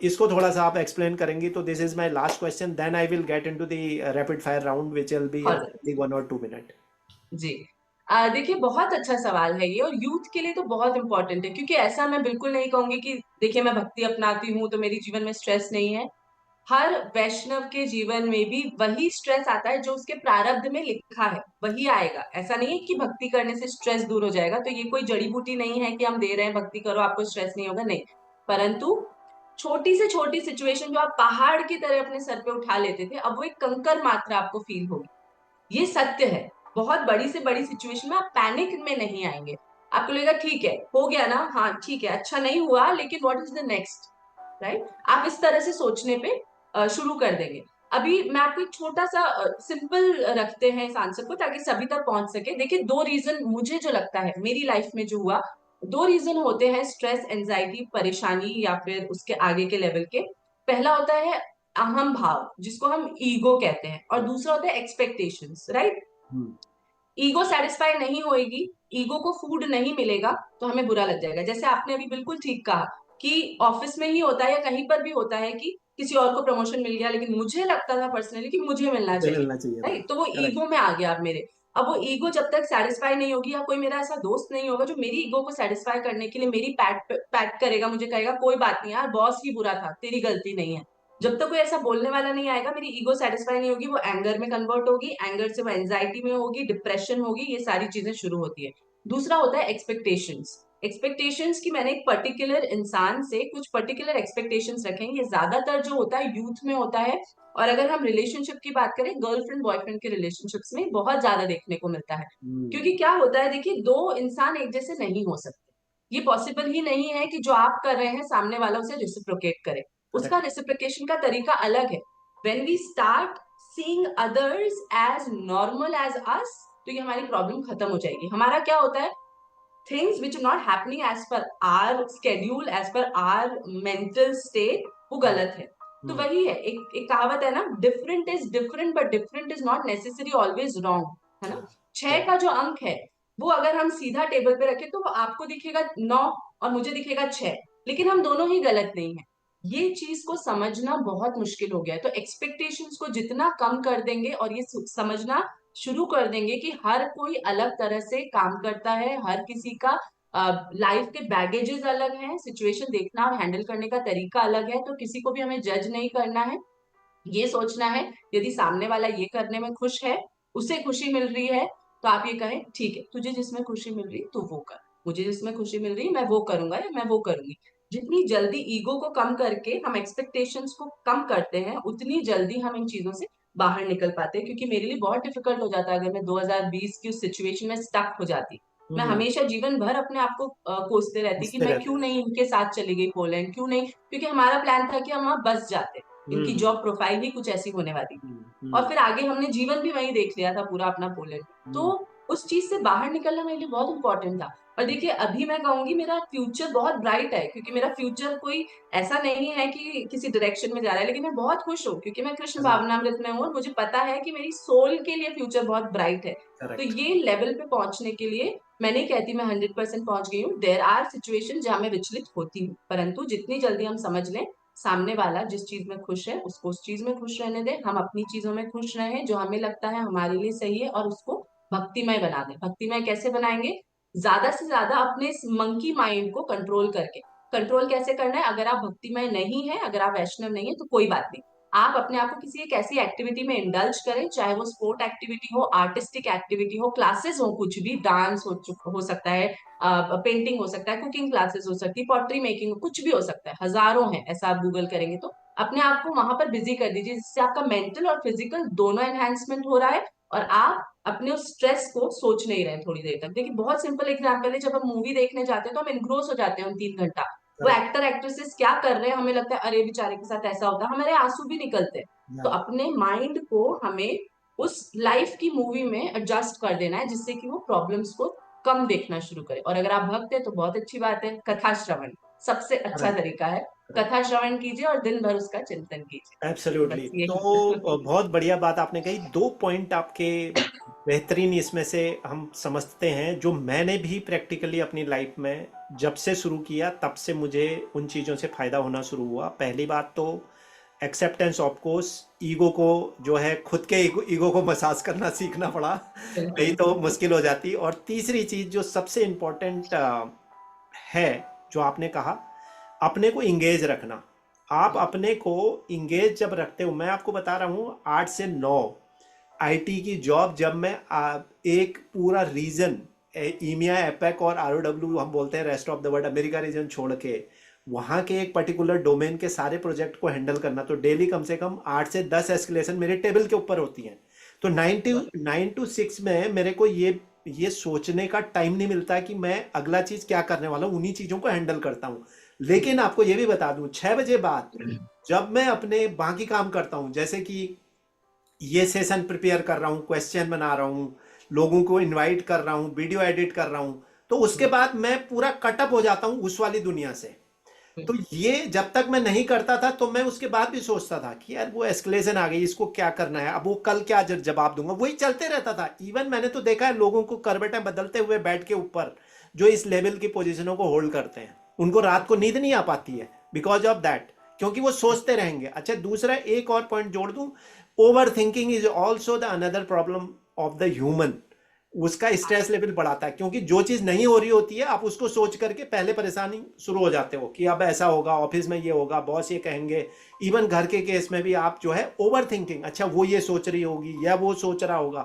इसको थोड़ा सा आप एक्सप्लेन करेंगे तो this is my last question, then I will get into the rapid fire round which will be और हार्डली 1 or 2 मिनट। जी, देखिए बहुत अच्छा सवाल है ये, और यूथ के लिए तो बहुत इंपॉर्टेंट है, क्योंकि ऐसा मैं बिल्कुल नहीं कहूंगी कि देखिए मैं भक्ति अपनाती हूँ तो मेरे जीवन में स्ट्रेस नहीं है। हर वैष्णव के जीवन में भी वही स्ट्रेस आता है जो उसके प्रारब्ध में लिखा है, वही आएगा। ऐसा नहीं है कि भक्ति करने से स्ट्रेस दूर हो जाएगा, तो ये कोई जड़ी बूटी नहीं है कि हम दे रहे हैं भक्ति करो आपको स्ट्रेस नहीं होगा, नहीं। परंतु छोटी से छोटी सिचुएशन जो आप पहाड़ की तरह अपने सर पे उठा लेते थे, अब वो एक कंकर मात्रा आपको फील होगी। ये सत्य है। बहुत बड़ी से बड़ी सिचुएशन में आप पैनिक में नहीं आएंगे। आपको लगेगा ठीक है, हो गया ना, हाँ ठीक है, अच्छा नहीं हुआ लेकिन what is the next, right? आप इस तरह से सोचने पे शुरू कर देंगे। अभी मैं आपको एक छोटा सा सिंपल रखते हैं इस आंसर को ताकि सभी तक पहुंच सके। देखिए, दो रीजन मुझे जो लगता है मेरी लाइफ में जो हुआ, दो रीजन होते हैं स्ट्रेस, एंजाइटी, परेशानी या फिर उसके आगे के लेवल के। पहला होता है अहम भाव, जिसको हम ईगो कहते हैं, और दूसरा होता है एक्सपेक्टेशंस, राइट? ईगो सेटिस्फाई नहीं होएगी, ईगो को फूड नहीं मिलेगा, तो हमें बुरा लग जाएगा। जैसे आपने अभी बिल्कुल ठीक कहा कि ऑफिस में ही होता है या कहीं पर भी होता है कि किसी और को प्रमोशन मिल गया लेकिन मुझे लगता था पर्सनली कि मुझे मिलना मुझे चाहिए, मिलना चाहिए था। राइट? तो वो करेक्ट। ईगो में आ गया अब मेरे। अब वो ईगो जब तक सेटिस्फाई नहीं होगी, या कोई मेरा ऐसा दोस्त नहीं होगा जो मेरी ईगो को सेटिस्फाई करने के लिए मेरी पैट पैट करेगा, मुझे कहेगा कोई बात नहीं यार, बॉस ही बुरा था, तेरी गलती नहीं है। जब तक कोई ऐसा बोलने वाला नहीं आएगा, मेरी ईगो सेटिस्फाई नहीं होगी, वो एंगर में कन्वर्ट होगी, एंगर से वो एंजाइटी में होगी, डिप्रेशन होगी, ये सारी चीजें शुरू होती है। दूसरा होता है एक्सपेक्टेशंस। एक्सपेक्टेशंस की मैंने एक पर्टिकुलर इंसान से कुछ पर्टिकुलर एक्सपेक्टेशंस रखे हैं। ये ज्यादातर जो होता है यूथ में होता है, और अगर हम रिलेशनशिप की बात करें, गर्लफ्रेंड बॉयफ्रेंड के रिलेशनशिप्स में बहुत ज्यादा देखने को मिलता है। क्योंकि क्या होता है, देखिए, दो इंसान एक जैसे नहीं हो सकते। ये पॉसिबल ही नहीं है कि जो आप कर रहे हैं सामने वाला उसे रिसिप्रोकेट करे। उसका करेक्ट। रेसिप्रोकेशन का तरीका अलग है। When we start seeing others as normal as us, तो ये हमारी प्रॉब्लम खत्म हो जाएगी। हमारा क्या होता है, things which are not happening as per our schedule, as per our mental state, वो गलत है। तो वही है, एक कहावत है ना, different is different but different is not necessary always wrong, है ना? 6 का जो अंक है, वो अगर हम सीधा टेबल पे रखें तो वो आपको दिखेगा 9 और मुझे दिखेगा 6, लेकिन हम दोनों ही गलत नहीं है। ये चीज को समझना बहुत मुश्किल हो गया है। तो एक्सपेक्टेशंस को जितना कम कर देंगे और ये समझना शुरू कर देंगे कि हर कोई अलग तरह से काम करता है, हर किसी का लाइफ के बैगेजेस अलग हैं, सिचुएशन देखना और हैंडल करने का तरीका अलग है, तो किसी को भी हमें जज नहीं करना है। ये सोचना है, यदि सामने वाला ये करने में खुश है, उसे खुशी मिल रही है, तो आप ये कहें ठीक है, तुझे जिसमें खुशी मिल रही है तू वो कर, मुझे जिसमें खुशी मिल रही है मैं वो करूंगा या मैं वो करूंगी। जितनी जल्दी ईगो को कम करके हम एक्सपेक्टेशंस को कम करते हैं, उतनी जल्दी हम इन चीजों से बाहर निकल पाते हैं। क्योंकि मेरे लिए बहुत डिफिकल्ट हो जाता है अगर मैं 2020 की उस सिचुएशन में स्टक हो जाती। मैं हमेशा जीवन भर अपने आप को कोसते रहती कि हंसते मैं रहते क्यों हैं। नहीं इनके साथ चली गई पोलैंड, क्यों नहीं, क्योंकि हमारा प्लान था कि हम वहां बस जाते, इनकी हम्म। जॉब प्रोफाइल ही कुछ ऐसी होने वाली थी। और हम्म। फिर आगे हमने जीवन भी वही देख लिया था पूरा अपना पोलैंड। तो हम्म। उस चीज से बाहर निकलना मेरे लिए बहुत इंपॉर्टेंट था। और देखिए अभी मैं कहूंगी मेरा फ्यूचर बहुत ब्राइट है, क्योंकि मेरा फ्यूचर कोई ऐसा नहीं है कि किसी डायरेक्शन में जा रहा है, लेकिन मैं बहुत खुश हूँ क्योंकि मैं कृष्ण भावनामृत में हूँ और मुझे पता है कि मेरी सोल के लिए फ्यूचर बहुत ब्राइट है। तो करेक्ट। ये लेवल पे पहुंचने के लिए मैं नहीं कहती मैं 100% पहुंच गई हूँ, देयर आर सिचुएशन जहां मैं विचलित होती हूँ, परंतु जितनी जल्दी हम समझ लें सामने वाला जिस चीज में खुश है उसको उस चीज में खुश रहने दें, हम अपनी चीजों में खुश रहें जो हमें लगता है हमारे लिए सही है, और उसको भक्तिमय बना दें। भक्तिमय कैसे बनाएंगे? ज्यादा से ज्यादा अपने इस मंकी माइंड को कंट्रोल करके। कंट्रोल कैसे करना है? अगर आप भक्तिमय नहीं है, अगर आप वैष्णव नहीं है तो कोई बात नहीं, आप अपने आप को किसी एक ऐसी एक्टिविटी में इंडल्ज करें, चाहे वो स्पोर्ट एक्टिविटी हो, आर्टिस्टिक एक्टिविटी हो, क्लासेस हो, कुछ भी, डांस हो सकता है, पेंटिंग हो सकता है, कुकिंग क्लासेस हो सकती है, पॉटरी मेकिंग, कुछ भी हो सकता है, हजारों हैं ऐसा, आप गूगल करेंगे तो अपने आप को वहां पर बिजी कर दीजिए, जिससे आपका मेंटल और फिजिकल दोनों एनहांसमेंट हो रहा है, और आप अपने उस स्ट्रेस को सोच नहीं रहे थोड़ी देर तक। देखिए बहुत सिंपल एग्जांपल है, जब हम मूवी देखने जाते हैं तो हम एनग्रोस हो जाते हैं उन 3 घंटा, वो करेक्ट। एक्टर एक्ट्रेसेस क्या कर रहे हैं हमें लगता है अरे बेचारे के साथ ऐसा होता है, हमारे आंसू भी निकलते हैं। तो अपने माइंड को हमें उस लाइफ की मूवी में एडजस्ट कर देना है, जिससे कि वो प्रॉब्लम्स को कम देखना शुरू करे। और अगर आप भक्त है तो बहुत अच्छी बात है, कथा श्रवण सबसे अच्छा करेक्ट। तरीका है। कथा श्रवण कीजिए और दिन भर उसका चिंतन कीजिए, एब्सोल्युटली। बस तो यही। बहुत बढ़िया बात आपने कही। 2 पॉइंट आपके बेहतरीन इसमें से हम समझते हैं, जो मैंने भी प्रैक्टिकली अपनी लाइफ में जब से शुरू किया तब से मुझे उन चीज़ों से फ़ायदा होना शुरू हुआ। पहली बात तो एक्सेप्टेंस ऑफ कोर्स, ईगो को जो है खुद के ईगो को मसाज करना सीखना पड़ा, नहीं बिल्कुल। तो मुश्किल हो जाती। और तीसरी चीज़ जो सबसे इम्पोर्टेंट है, जो आपने कहा, अपने को इंगेज रखना। आप अपने को इंगेज जब रखते हो, मैं आपको बता रहा हूँ 8 से 9 आईटी की जॉब, जब मैं एक पूरा रीजन, ईमिया, एपेक और आरओडब्ल्यू हम बोलते हैं rest of the world, America region छोड़ के वहाँ के एक पर्टिकुलर डोमेन के सारे प्रोजेक्ट को हैंडल करना, तो डेली कम से कम 8 से 10 एस्केलेशन मेरे टेबल के ऊपर होती हैं। तो 9 to 6 में मेरे को ये सोचने का टाइम नहीं मिलता कि मैं अगला चीज क्या करने वाला हूँ, उन्हीं चीजों को हैंडल करता हूँ। लेकिन आपको ये भी बता दूं, 6 बजे बाद जब मैं अपने बाकी काम करता हूँ, जैसे कि ये सेशन प्रिपेयर कर रहा हूँ, क्वेश्चन बना रहा हूँ, लोगों को इनवाइट कर रहा हूँ, वीडियो एडिट कर रहा हूँ, तो उसके बाद मैं पूरा कटअप हो जाता हूँ उस वाली दुनिया से। तो ये जब तक मैं नहीं करता था तो मैं उसके बाद भी सोचता था कि यार वो एस्केलेशन आ गई, इसको क्या करना है, अब वो कल क्या जवाब दूंगा, वही चलते रहता था। इवन मैंने तो देखा है लोगों को करवटें बदलते हुए बेड के ऊपर, जो इस लेवल की पोजीशनों को होल्ड करते हैं, उनको रात को नींद नहीं आ पाती है बिकॉज ऑफ दैट, क्योंकि वो सोचते रहेंगे। अच्छा, दूसरा एक और पॉइंट जोड़ दूं, over thinking is also the another problem of the human. उसका स्ट्रेस लेवल बढ़ाता है, क्योंकि जो चीज नहीं हो रही होती है आप उसको सोच करके पहले परेशानी शुरू हो जाते हो कि अब ऐसा होगा, ऑफिस में ये होगा, बॉस ये कहेंगे। इवन घर के केस में भी आप जो है ओवर थिंकिंग, अच्छा वो ये सोच रही होगी या वो सोच रहा होगा।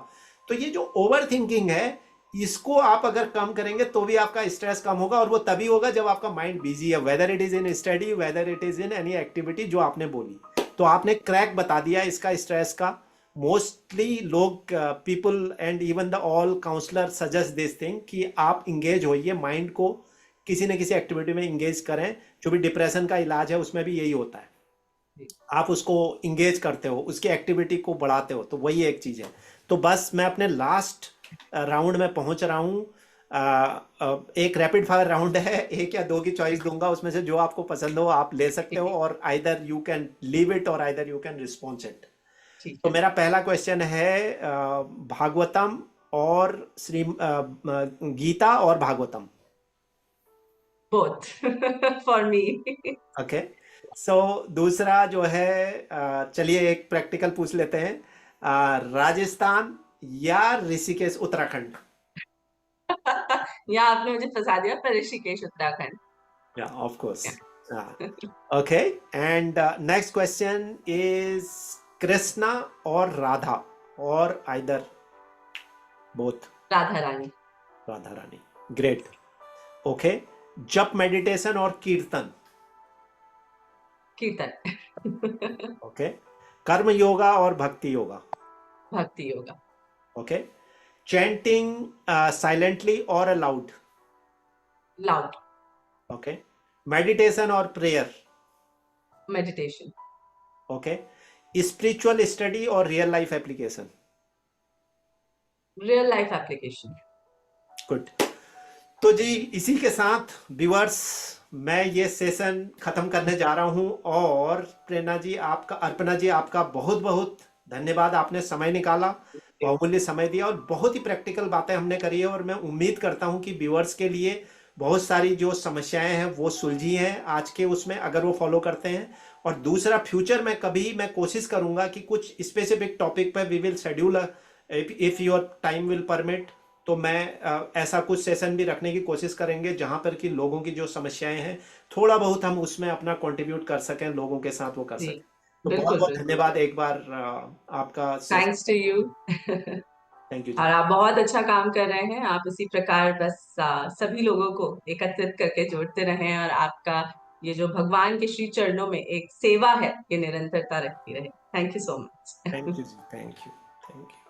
तो ये जो ओवर थिंकिंग है, इसको आप अगर कम करेंगे तो भी आपका स्ट्रेस कम होगा, और वो तभी होगा जब आपका माइंड बिजी है, whether it is in study, whether it is in any activity जो आपने बोली। तो आपने क्रैक बता दिया इसका, स्ट्रेस का। मोस्टली लोग, people and even the all counsellor suggest this thing कि आप इंगेज होइए, माइंड को किसी न किसी एक्टिविटी में इंगेज करें। जो भी डिप्रेशन का इलाज है उसमें भी यही होता है, आप उसको इंगेज करते हो, उसकी एक्टिविटी को बढ़ाते हो, तो वही एक चीज़ है। तो बस मैं अपने लास्ट राउंड में पहुंच रहा हूँ। एक रैपिड फायर राउंड है, एक या दो की चॉइस दूंगा, उसमें से जो आपको पसंद हो आप ले सकते हो, और either you can leave it और either you can response it. ठीक तो है। मेरा पहला क्वेश्चन है भागवतम और गीता और Bhagavatam. Both for me. Okay. So दूसरा जो है, चलिए एक प्रैक्टिकल पूछ लेते हैं, राजस्थान या ऋषिकेश उत्तराखंड? यहाँ आपने मुझे फंसा दिया, पर ऋषिकेश उत्तराखंड। या of course. Okay. And next question is Krishna और राधा, और either both? Radha Rani. Radha Rani, great. Okay. जप मेडिटेशन और कीर्तन? कीर्तन। ओके। कर्म योगा और bhakti yoga? Bhakti yoga. Okay. Chanting silently और अलाउड? लाउड। ओके। मेडिटेशन और prayer? Meditation. Okay. Spiritual study और real life application? Real life application. Good. तो जी इसी के साथ व्यूअर्स मैं ये सेशन खत्म करने जा रहा हूँ। और प्रेरणा जी आपका, अर्पणा जी आपका बहुत बहुत धन्यवाद, आपने समय निकाला, बहुमूल्य समय दिया और बहुत ही प्रैक्टिकल बातें हमने करी है। और मैं उम्मीद करता हूँ कि व्यूअर्स के लिए बहुत सारी जो समस्याएं हैं वो सुलझी हैं आज के उसमें, अगर वो फॉलो करते हैं। और दूसरा, फ्यूचर में कभी मैं कोशिश करूंगा कि कुछ स्पेसिफिक टॉपिक पर we will schedule, if your time will permit, तो मैं ऐसा कुछ सेशन भी रखने की कोशिश करेंगे जहां पर कि लोगों की जो समस्याएं हैं थोड़ा बहुत हम उसमें अपना कंट्रीब्यूट कर सकें, लोगों के साथ वो कर जी, सकें। तो बहुत बिल्कुल बहुत बिल्कुल। धन्यवाद एक बार आपका session. Thanks to you. Thank you जी। और आप बहुत अच्छा काम कर रहे हैं। आप इसी प्रकार बस सभी लोगों को एकत्रित करके जोड़ते रहें, और आपका ये जो भगवान के श्री चरणों में एक सेवा है, ये निरंतरता रखती रहे। Thank you so thank much. You जी, थैंक यू। Thank you.